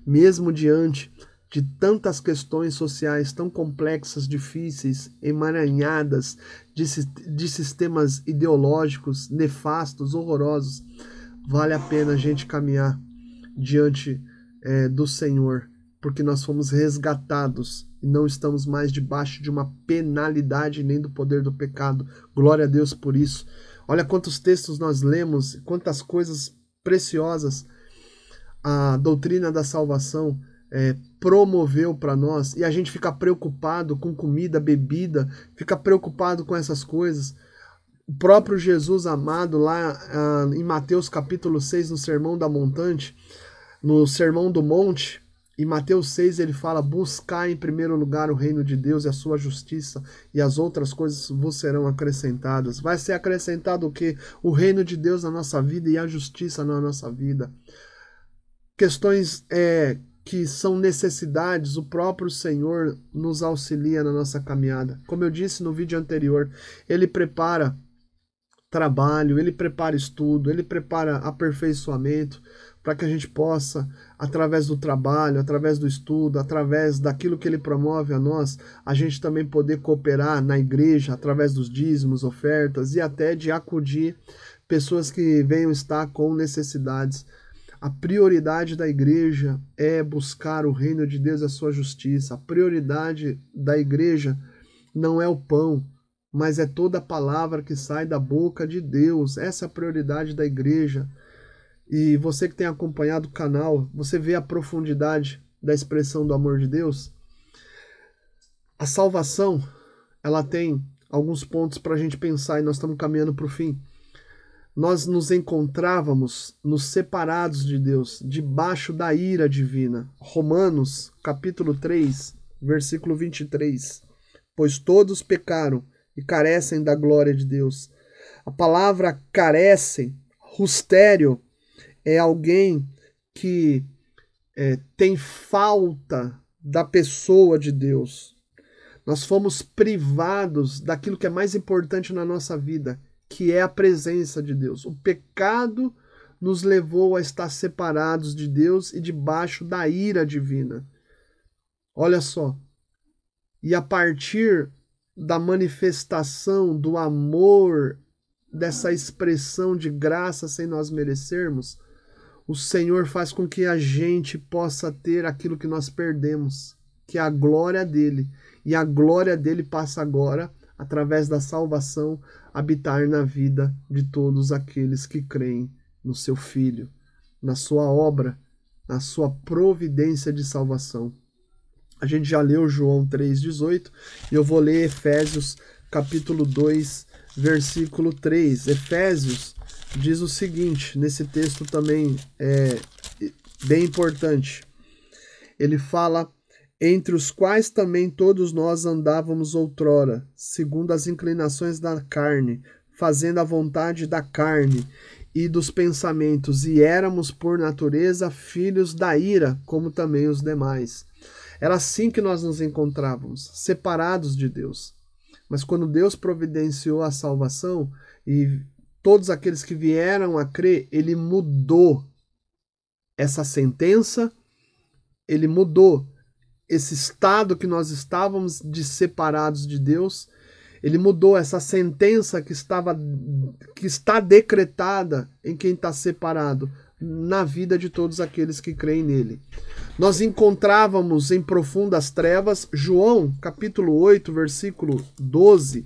mesmo diante de tantas questões sociais tão complexas, difíceis, emaranhadas, de sistemas ideológicos nefastos, horrorosos. Vale a pena a gente caminhar diante do Senhor, porque nós fomos resgatados e não estamos mais debaixo de uma penalidade nem do poder do pecado. Glória a Deus por isso. Olha quantos textos nós lemos, quantas coisas preciosas a doutrina da salvação promoveu para nós, e a gente fica preocupado com comida, bebida, fica preocupado com essas coisas. O próprio Jesus amado, lá em Mateus capítulo 6, no Sermão da Montanha, no Sermão do Monte, em Mateus 6 ele fala: buscar em primeiro lugar o reino de Deus e a sua justiça, e as outras coisas vos serão acrescentadas. Vai ser acrescentado o quê? O reino de Deus na nossa vida e a justiça na nossa vida. Questões que são necessidades, o próprio Senhor nos auxilia na nossa caminhada. Como eu disse no vídeo anterior, ele prepara trabalho, ele prepara estudo, ele prepara aperfeiçoamento, para que a gente possa, através do trabalho, através do estudo, através daquilo que ele promove a nós, a gente também poder cooperar na igreja, através dos dízimos, ofertas, e até de acudir pessoas que venham estar com necessidades. A prioridade da igreja é buscar o reino de Deus e a sua justiça. A prioridade da igreja não é o pão, mas é toda a palavra que sai da boca de Deus. Essa é a prioridade da igreja. E você que tem acompanhado o canal, você vê a profundidade da expressão do amor de Deus? A salvação, ela tem alguns pontos para a gente pensar, e nós estamos caminhando para o fim. Nós nos encontrávamos nos separados de Deus, debaixo da ira divina. Romanos, capítulo 3, versículo 23. Pois todos pecaram e carecem da glória de Deus. A palavra carecem, rustério, é alguém que tem falta da pessoa de Deus. Nós fomos privados daquilo que é mais importante na nossa vida, que é a presença de Deus. O pecado nos levou a estar separados de Deus e debaixo da ira divina. Olha só. E a partir da manifestação do amor, dessa expressão de graça sem nós merecermos, o Senhor faz com que a gente possa ter aquilo que nós perdemos, que é a glória dele. E a glória dele passa agora, através da salvação, habitar na vida de todos aqueles que creem no seu Filho, na sua obra, na sua providência de salvação. A gente já leu João 3,18 e eu vou ler Efésios capítulo 2, versículo 3. Efésios diz o seguinte, nesse texto também é bem importante. Ele fala: entre os quais também todos nós andávamos outrora, segundo as inclinações da carne, fazendo a vontade da carne e dos pensamentos, e éramos por natureza filhos da ira, como também os demais. Era assim que nós nos encontrávamos, separados de Deus. Mas quando Deus providenciou a salvação e todos aqueles que vieram a crer, ele mudou essa sentença, ele mudou esse estado que nós estávamos de separados de Deus, ele mudou essa sentença que está decretada em quem está separado na vida de todos aqueles que creem nele. Nós encontrávamos em profundas trevas. João, capítulo 8, versículo 12,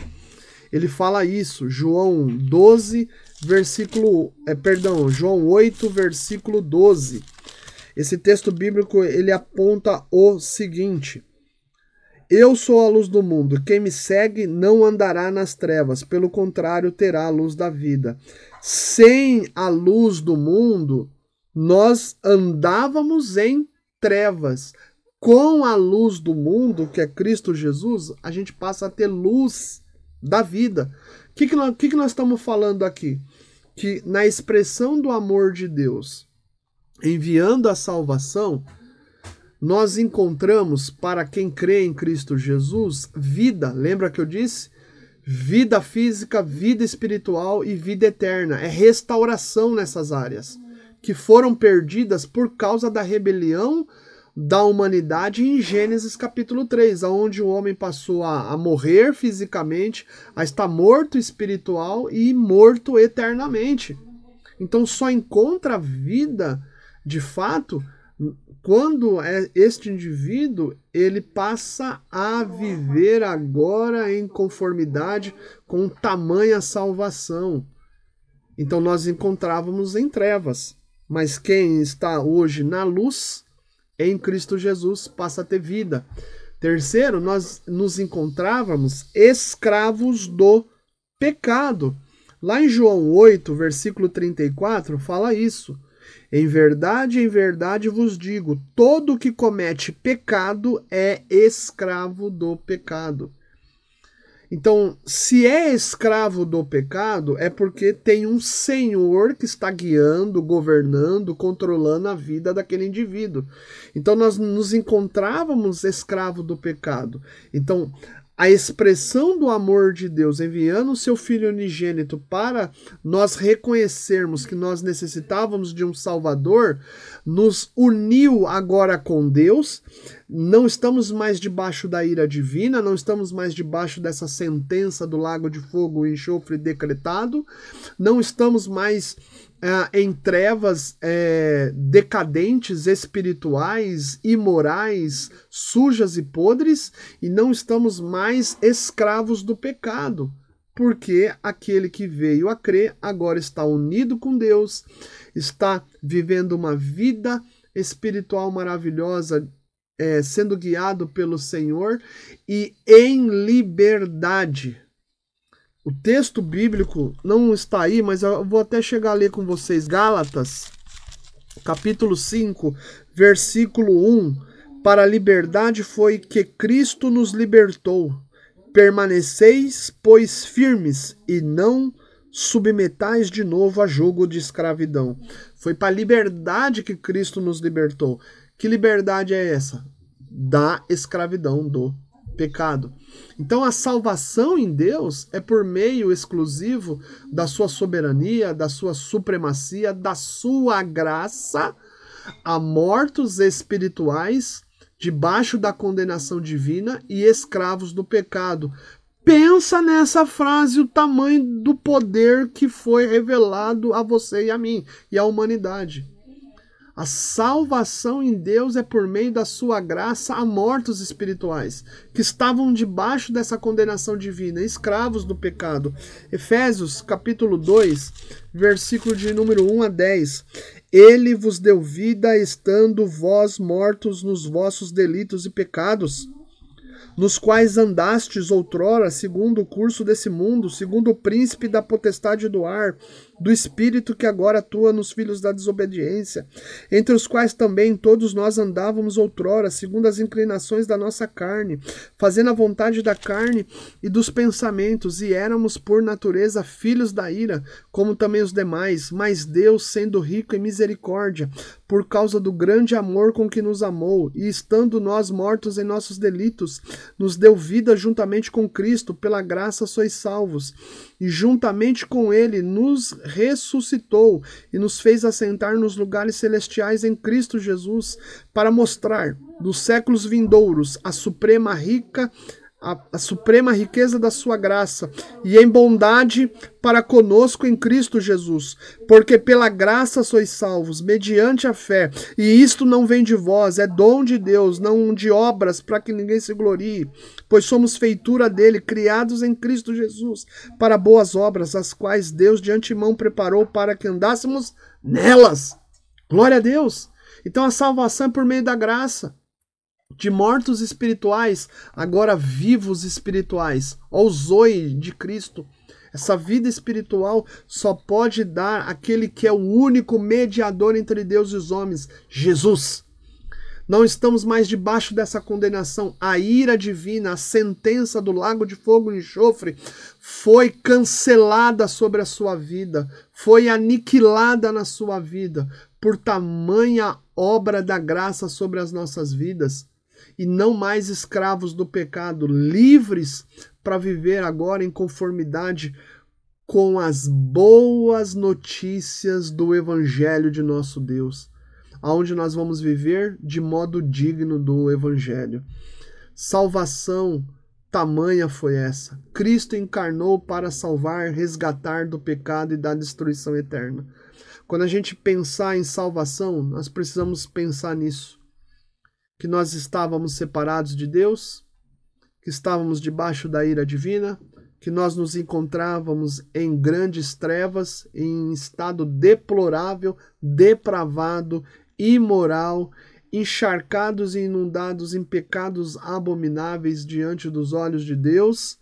ele fala isso. João 8, versículo 12. Esse texto bíblico, ele aponta o seguinte: eu sou a luz do mundo, quem me segue não andará nas trevas, pelo contrário, terá a luz da vida. Sem a luz do mundo, nós andávamos em trevas. com a luz do mundo, que é Cristo Jesus, a gente passa a ter luz da vida. O que nós estamos falando aqui? Que na expressão do amor de Deus, enviando a salvação, nós encontramos, para quem crê em Cristo Jesus, vida. Lembra que eu disse? Vida física, vida espiritual e vida eterna. É restauração nessas áreas, que foram perdidas por causa da rebelião da humanidade em Gênesis capítulo 3, onde o homem passou a morrer fisicamente, a estar morto espiritual e morto eternamente. Então só encontra vida, de fato, quando este indivíduo ele passa a viver agora em conformidade com tamanha salvação. Então nós encontrávamos em trevas, mas quem está hoje na luz, em Cristo Jesus, passa a ter vida. Terceiro, nós nos encontrávamos escravos do pecado. Lá em João 8, versículo 34, fala isso. Em verdade vos digo, todo que comete pecado é escravo do pecado. Então, se é escravo do pecado, é porque tem um senhor que está guiando, governando, controlando a vida daquele indivíduo. Então, nós nos encontrávamos escravo do pecado. Então, a expressão do amor de Deus enviando o seu Filho unigênito para nós reconhecermos que nós necessitávamos de um Salvador, nos uniu agora com Deus. Não estamos mais debaixo da ira divina, não estamos mais debaixo dessa sentença do lago de fogo e enxofre decretado, não estamos mais em trevas decadentes, espirituais, imorais, sujas e podres, e não estamos mais escravos do pecado, porque aquele que veio a crer agora está unido com Deus, está vivendo uma vida espiritual maravilhosa, sendo guiado pelo Senhor e em liberdade. O texto bíblico não está aí, mas eu vou até chegar a ler com vocês. Gálatas, capítulo 5, versículo 1. Para a liberdade foi que Cristo nos libertou. Permaneceis, pois, firmes, e não submetais de novo a jogo de escravidão. Foi para a liberdade que Cristo nos libertou. Que liberdade é essa? Da escravidão do pecado. Então a salvação em Deus é por meio exclusivo da sua soberania, da sua supremacia, da sua graça a mortos espirituais debaixo da condenação divina e escravos do pecado. Pensa nessa frase, o tamanho do poder que foi revelado a você e a mim e à humanidade. A salvação em Deus é por meio da sua graça a mortos espirituais, que estavam debaixo dessa condenação divina, escravos do pecado. Efésios, capítulo 2, versículo de número 1 a 10. Ele vos deu vida, estando vós mortos nos vossos delitos e pecados, nos quais andastes outrora, segundo o curso desse mundo, segundo o príncipe da potestade do ar, do espírito que agora atua nos filhos da desobediência, entre os quais também todos nós andávamos outrora, segundo as inclinações da nossa carne, fazendo a vontade da carne e dos pensamentos, e éramos por natureza filhos da ira, como também os demais, mas Deus, sendo rico em misericórdia, por causa do grande amor com que nos amou, e estando nós mortos em nossos delitos, nos deu vida juntamente com Cristo, pela graça sois salvos, e juntamente com ele nos ressuscitou e nos fez assentar nos lugares celestiais em Cristo Jesus, para mostrar dos séculos vindouros a suprema riqueza da sua graça e em bondade para conosco em Cristo Jesus, porque pela graça sois salvos, mediante a fé, e isto não vem de vós, é dom de Deus, não de obras, para que ninguém se glorie, pois somos feitura dele, criados em Cristo Jesus, para boas obras, as quais Deus de antemão preparou para que andássemos nelas. Glória a Deus! Então a salvação é por meio da graça. De mortos espirituais, agora vivos espirituais. Ó, o zoe de Cristo. Essa vida espiritual só pode dar aquele que é o único mediador entre Deus e os homens, Jesus. Não estamos mais debaixo dessa condenação. A ira divina, a sentença do lago de fogo e enxofre foi cancelada sobre a sua vida, foi aniquilada na sua vida, por tamanha obra da graça sobre as nossas vidas. E não mais escravos do pecado, livres para viver agora em conformidade com as boas notícias do Evangelho de nosso Deus, aonde nós vamos viver de modo digno do Evangelho. Salvação tamanha foi essa. Cristo encarnou para salvar, resgatar do pecado e da destruição eterna. Quando a gente pensar em salvação, nós precisamos pensar nisso. Que nós estávamos separados de Deus, que estávamos debaixo da ira divina, que nós nos encontrávamos em grandes trevas, em estado deplorável, depravado, imoral, encharcados e inundados em pecados abomináveis diante dos olhos de Deus,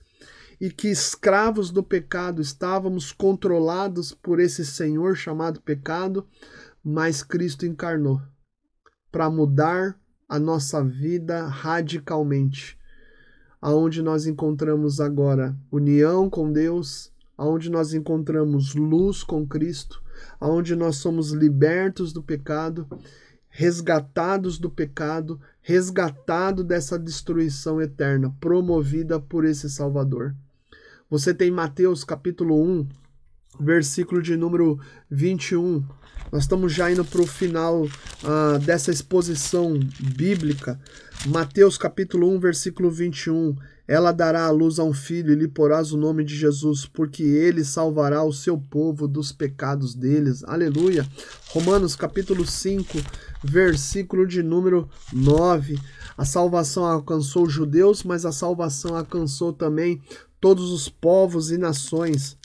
e que escravos do pecado estávamos controlados por esse Senhor chamado pecado, mas Cristo encarnou para mudar a nossa vida radicalmente, aonde nós encontramos agora união com Deus, aonde nós encontramos luz com Cristo, aonde nós somos libertos do pecado, resgatados do pecado, resgatado dessa destruição eterna, promovida por esse Salvador. Você tem Mateus capítulo 1, versículo de número 21. Nós estamos já indo para o final dessa exposição bíblica. Mateus capítulo 1, versículo 21. Ela dará à luz a um filho e lhe porás o nome de Jesus, porque ele salvará o seu povo dos pecados deles. Aleluia. Romanos capítulo 5, versículo de número 9. A salvação alcançou os judeus, mas a salvação alcançou também todos os povos e nações.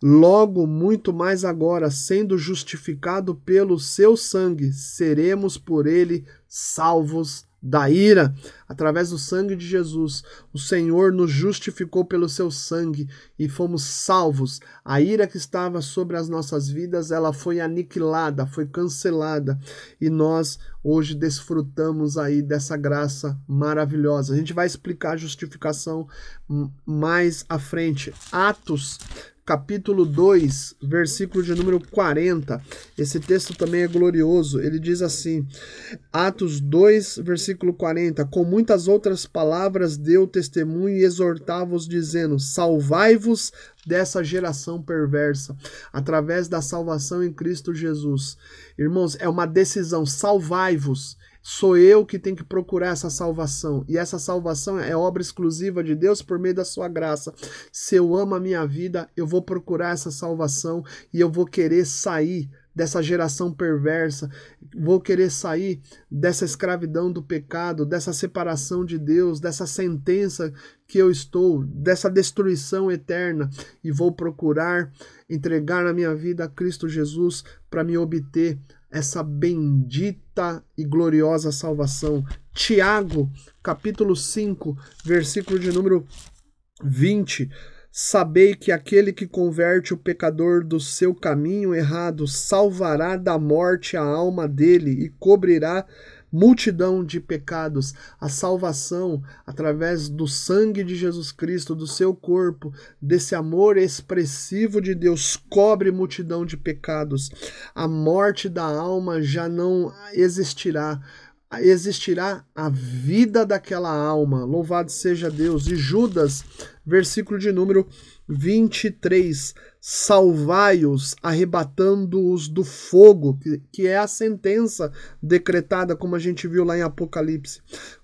Logo, muito mais agora, sendo justificado pelo seu sangue, seremos por ele salvos da ira. Através do sangue de Jesus, o Senhor nos justificou pelo seu sangue e fomos salvos. A ira que estava sobre as nossas vidas, ela foi aniquilada, foi cancelada, e nós hoje desfrutamos aí dessa graça maravilhosa. A gente vai explicar a justificação mais à frente. Atos capítulo 2, versículo de número 40. Esse texto também é glorioso. Ele diz assim, Atos 2, versículo 40. Com muitas outras palavras deu testemunho e exortava-os, dizendo, salvai-vos dessa geração perversa, através da salvação em Cristo Jesus. Irmãos, é uma decisão, salvai-vos. Sou eu que tenho que procurar essa salvação. E essa salvação é obra exclusiva de Deus por meio da sua graça. Se eu amo a minha vida, eu vou procurar essa salvação e eu vou querer sair dessa geração perversa, vou querer sair dessa escravidão do pecado, dessa separação de Deus, dessa sentença que eu estou, dessa destruição eterna, e vou procurar entregar a minha vida a Cristo Jesus para me obter essa bendita e gloriosa salvação. Tiago, capítulo 5, versículo de número 20. Sabei que aquele que converte o pecador do seu caminho errado salvará da morte a alma dele e cobrirá multidão de pecados. A salvação, através do sangue de Jesus Cristo, do seu corpo, desse amor expressivo de Deus, cobre multidão de pecados. A morte da alma já não existirá. Existirá a vida daquela alma. Louvado seja Deus. E Judas, versículo de número 23, salvai-os, arrebatando-os do fogo, que é a sentença decretada, como a gente viu lá em Apocalipse.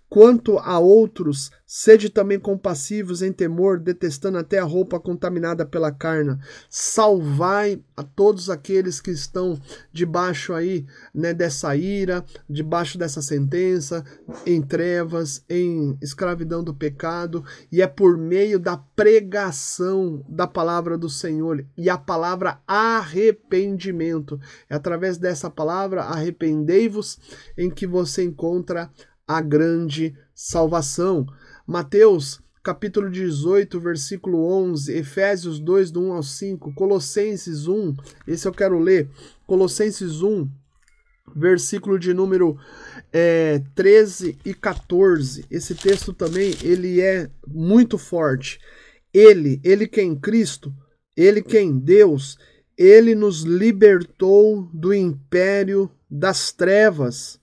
Quanto a outros, sede também compassivos em temor, detestando até a roupa contaminada pela carne. Salvai a todos aqueles que estão debaixo aí, né, dessa ira, debaixo dessa sentença, em trevas, em escravidão do pecado, e é por meio da pregação da palavra do Senhor e a palavra arrependimento. É através dessa palavra, arrependei-vos, em que você encontra a grande salvação. Mateus, capítulo 18, versículo 11, Efésios 2, do 1 ao 5, Colossenses 1, esse eu quero ler, Colossenses 1, versículo de número 13 e 14. Esse texto também, ele é muito forte. Ele quem? Cristo, ele quem? Deus, ele nos libertou do império das trevas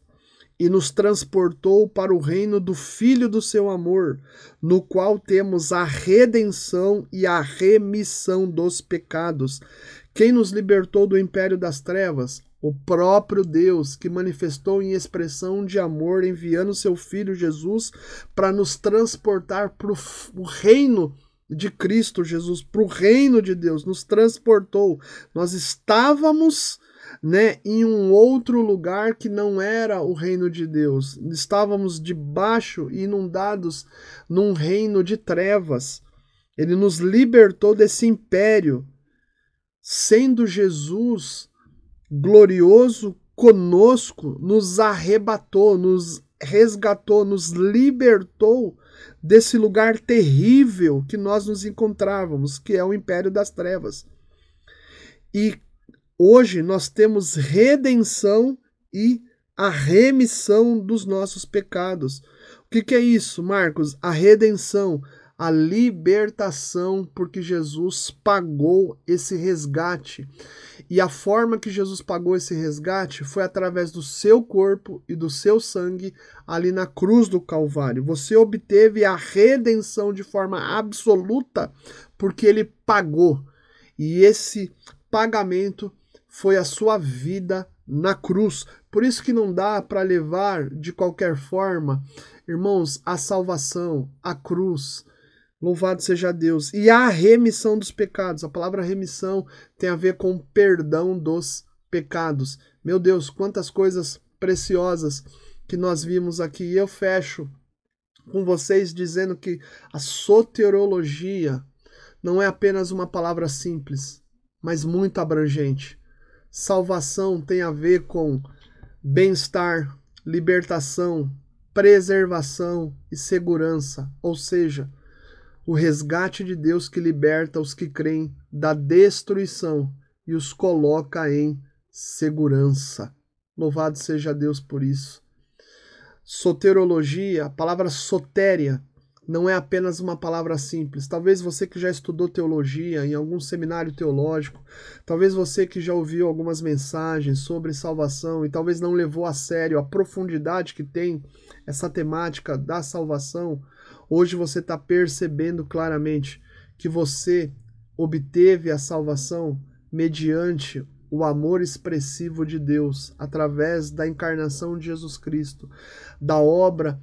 e nos transportou para o reino do Filho do seu amor, no qual temos a redenção e a remissão dos pecados. Quem nos libertou do império das trevas? O próprio Deus, que manifestou em expressão de amor, enviando seu Filho Jesus para nos transportar para o reino de Cristo Jesus, para o reino de Deus, nos transportou. Nós estávamos, em um outro lugar que não era o reino de Deus. Estávamos debaixo e inundados num reino de trevas. Ele nos libertou desse império, sendo Jesus glorioso conosco, nos arrebatou, nos resgatou, nos libertou desse lugar terrível que nós nos encontrávamos, que é o império das trevas. E hoje nós temos redenção e a remissão dos nossos pecados. O que é isso, Marcos? A redenção, a libertação, porque Jesus pagou esse resgate. E a forma que Jesus pagou esse resgate foi através do seu corpo e do seu sangue ali na cruz do Calvário. Você obteve a redenção de forma absoluta porque ele pagou. E esse pagamento foi a sua vida na cruz. Por isso que não dá para levar de qualquer forma, irmãos, a salvação, a cruz. Louvado seja Deus. E a remissão dos pecados. A palavra remissão tem a ver com perdão dos pecados. Meu Deus, quantas coisas preciosas que nós vimos aqui. E eu fecho com vocês dizendo que a soteriologia não é apenas uma palavra simples, mas muito abrangente. Salvação tem a ver com bem-estar, libertação, preservação e segurança. Ou seja, o resgate de Deus que liberta os que creem da destruição e os coloca em segurança. Louvado seja Deus por isso. Soterologia, a palavra sotéria, não é apenas uma palavra simples. Talvez você que já estudou teologia em algum seminário teológico, talvez você que já ouviu algumas mensagens sobre salvação e talvez não levou a sério a profundidade que tem essa temática da salvação, hoje você está percebendo claramente que você obteve a salvação mediante o amor expressivo de Deus, através da encarnação de Jesus Cristo, da obra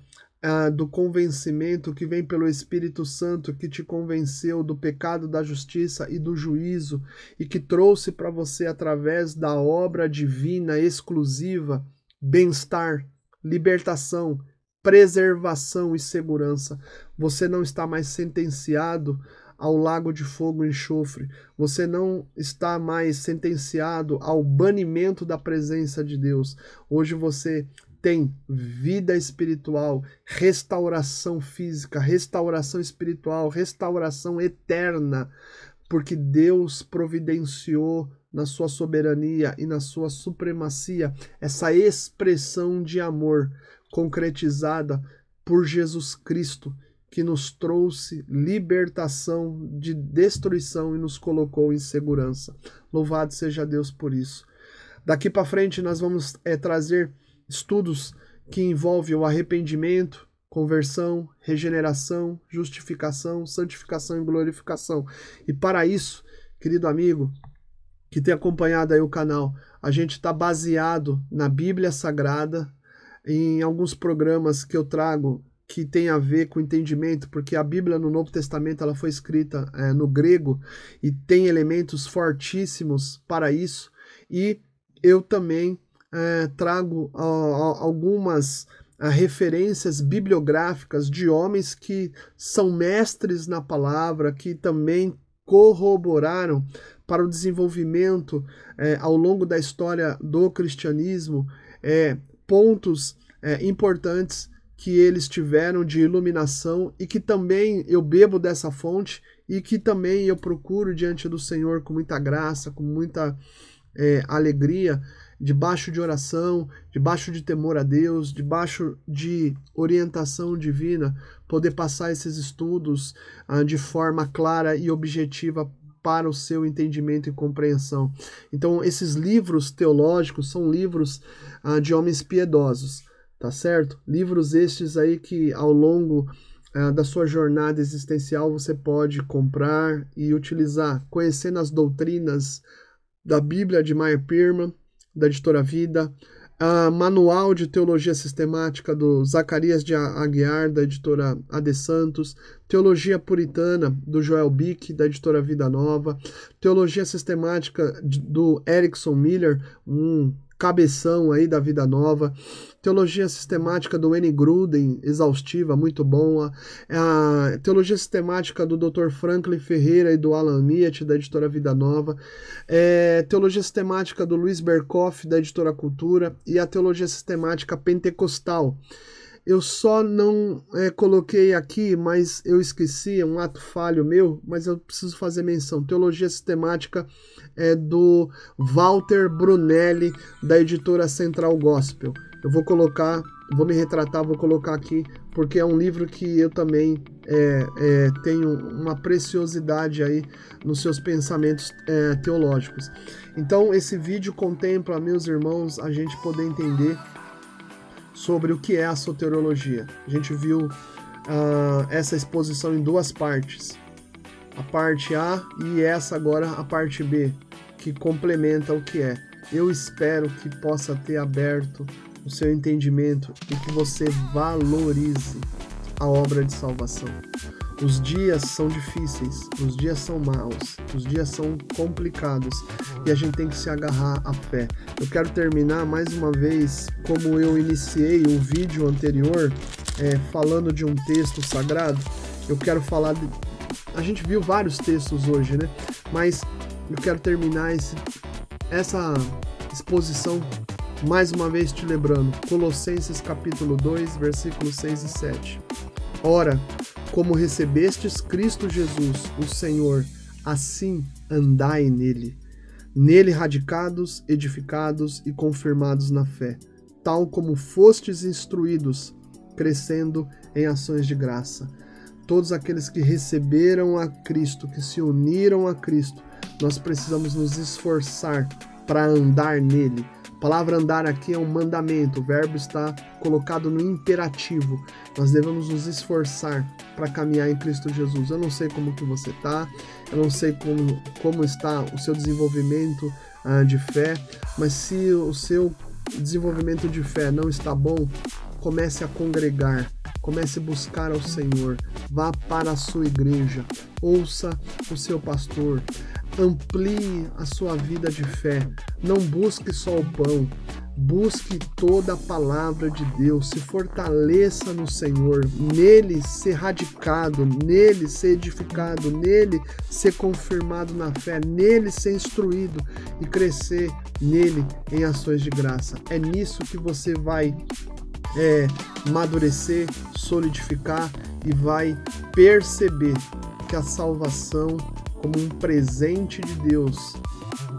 do convencimento que vem pelo Espírito Santo, que te convenceu do pecado, da justiça e do juízo, e que trouxe para você, através da obra divina exclusiva, bem-estar, libertação, preservação e segurança. Você não está mais sentenciado ao lago de fogo e enxofre. Você não está mais sentenciado ao banimento da presença de Deus. Hoje você tem vida espiritual, restauração física, restauração espiritual, restauração eterna, porque Deus providenciou na sua soberania e na sua supremacia essa expressão de amor concretizada por Jesus Cristo, que nos trouxe libertação de destruição e nos colocou em segurança. Louvado seja Deus por isso. Daqui para frente nós vamos trazer estudos que envolvem o arrependimento, conversão, regeneração, justificação, santificação e glorificação. E para isso, querido amigo que tem acompanhado aí o canal, a gente está baseado na Bíblia Sagrada, em alguns programas que eu trago que tem a ver com entendimento, porque a Bíblia no Novo Testamento ela foi escrita no grego e tem elementos fortíssimos para isso. E eu também trago algumas referências bibliográficas de homens que são mestres na palavra, que também corroboraram para o desenvolvimento ao longo da história do cristianismo pontos importantes que eles tiveram de iluminação e que também eu bebo dessa fonte e que também eu procuro diante do Senhor com muita graça, com muita alegria, debaixo de oração, debaixo de temor a Deus, debaixo de orientação divina, poder passar esses estudos de forma clara e objetiva para o seu entendimento e compreensão. Então, esses livros teológicos são livros de homens piedosos, tá certo? Livros estes aí que ao longo da sua jornada existencial você pode comprar e utilizar, conhecendo as doutrinas da Bíblia de Meyer Pearman, da Editora Vida, Manual de Teologia Sistemática do Zacarias de Aguiar, da Editora AD Santos, Teologia Puritana do Joel Bick, da Editora Vida Nova, Teologia Sistemática do Erickson Miller, um cabeção aí da Vida Nova, Teologia Sistemática do N. Gruden, exaustiva, muito boa, Teologia Sistemática do Dr. Franklin Ferreira e do Alan Miet, da Editora Vida Nova, Teologia Sistemática do Luiz Berkoff, da Editora Cultura, e a Teologia Sistemática Pentecostal. Eu só não coloquei aqui, mas eu esqueci, é um ato falho meu, mas eu preciso fazer menção. Teologia Sistemática do Walter Brunelli, da Editora Central Gospel. Eu vou colocar, vou me retratar, vou colocar aqui, porque é um livro que eu também tenho uma preciosidade aí nos seus pensamentos teológicos. Então, esse vídeo contempla, meus irmãos, a gente poder entender sobre o que é a soteriologia. A gente viu essa exposição em duas partes, a parte A e essa agora a parte B, que complementa o que é. Eu espero que possa ter aberto o seu entendimento e que você valorize a obra de salvação. Os dias são difíceis, os dias são maus, os dias são complicados e a gente tem que se agarrar à fé. Eu quero terminar mais uma vez, como eu iniciei o vídeo anterior, falando de um texto sagrado. Eu quero falar a gente viu vários textos hoje, né? Mas eu quero terminar essa exposição mais uma vez te lembrando, Colossenses capítulo 2, versículos 6 e 7. Ora, como recebestes Cristo Jesus, o Senhor, assim andai nele. Nele radicados, edificados e confirmados na fé, tal como fostes instruídos, crescendo em ações de graça. Todos aqueles que receberam a Cristo, que se uniram a Cristo, nós precisamos nos esforçar para andar nele. A palavra andar aqui é um mandamento, o verbo está colocado no imperativo. Nós devemos nos esforçar para caminhar em Cristo Jesus. Eu não sei como que você está, eu não sei como está o seu desenvolvimento de fé, mas se o seu desenvolvimento de fé não está bom, comece a congregar, comece a buscar ao Senhor, vá para a sua igreja, ouça o seu pastor, amplie a sua vida de fé, não busque só o pão, busque toda a palavra de Deus, se fortaleça no Senhor, nele ser radicado, nele ser edificado, nele ser confirmado na fé, nele ser instruído e crescer nele em ações de graça. É nisso que você vai amadurecer, solidificar e vai perceber que a salvação, como um presente de Deus,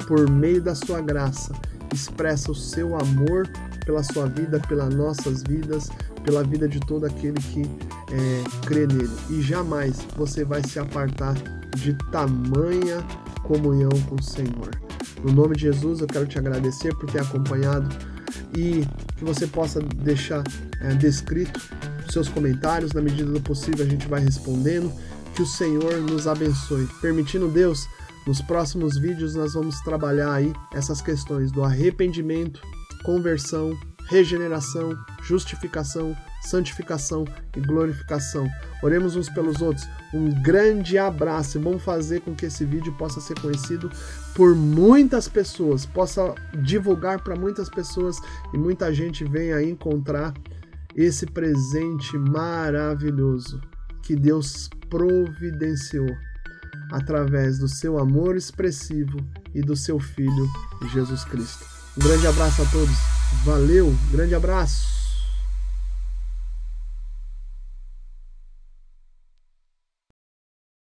por meio da sua graça, expressa o seu amor pela sua vida, pelas nossas vidas, pela vida de todo aquele que crê nele. E jamais você vai se apartar de tamanha comunhão com o Senhor. No nome de Jesus, eu quero te agradecer por ter acompanhado e que você possa deixar descrito seus comentários. Na medida do possível, a gente vai respondendo. Que o Senhor nos abençoe. Permitindo Deus, nos próximos vídeos nós vamos trabalhar aí essas questões do arrependimento, conversão, regeneração, justificação, santificação e glorificação. Oremos uns pelos outros. Um grande abraço e vamos fazer com que esse vídeo possa ser conhecido por muitas pessoas, possa divulgar para muitas pessoas e muita gente venha encontrar esse presente maravilhoso que Deus providenciou através do seu amor expressivo e do seu Filho Jesus Cristo. Um grande abraço a todos. Valeu, grande abraço.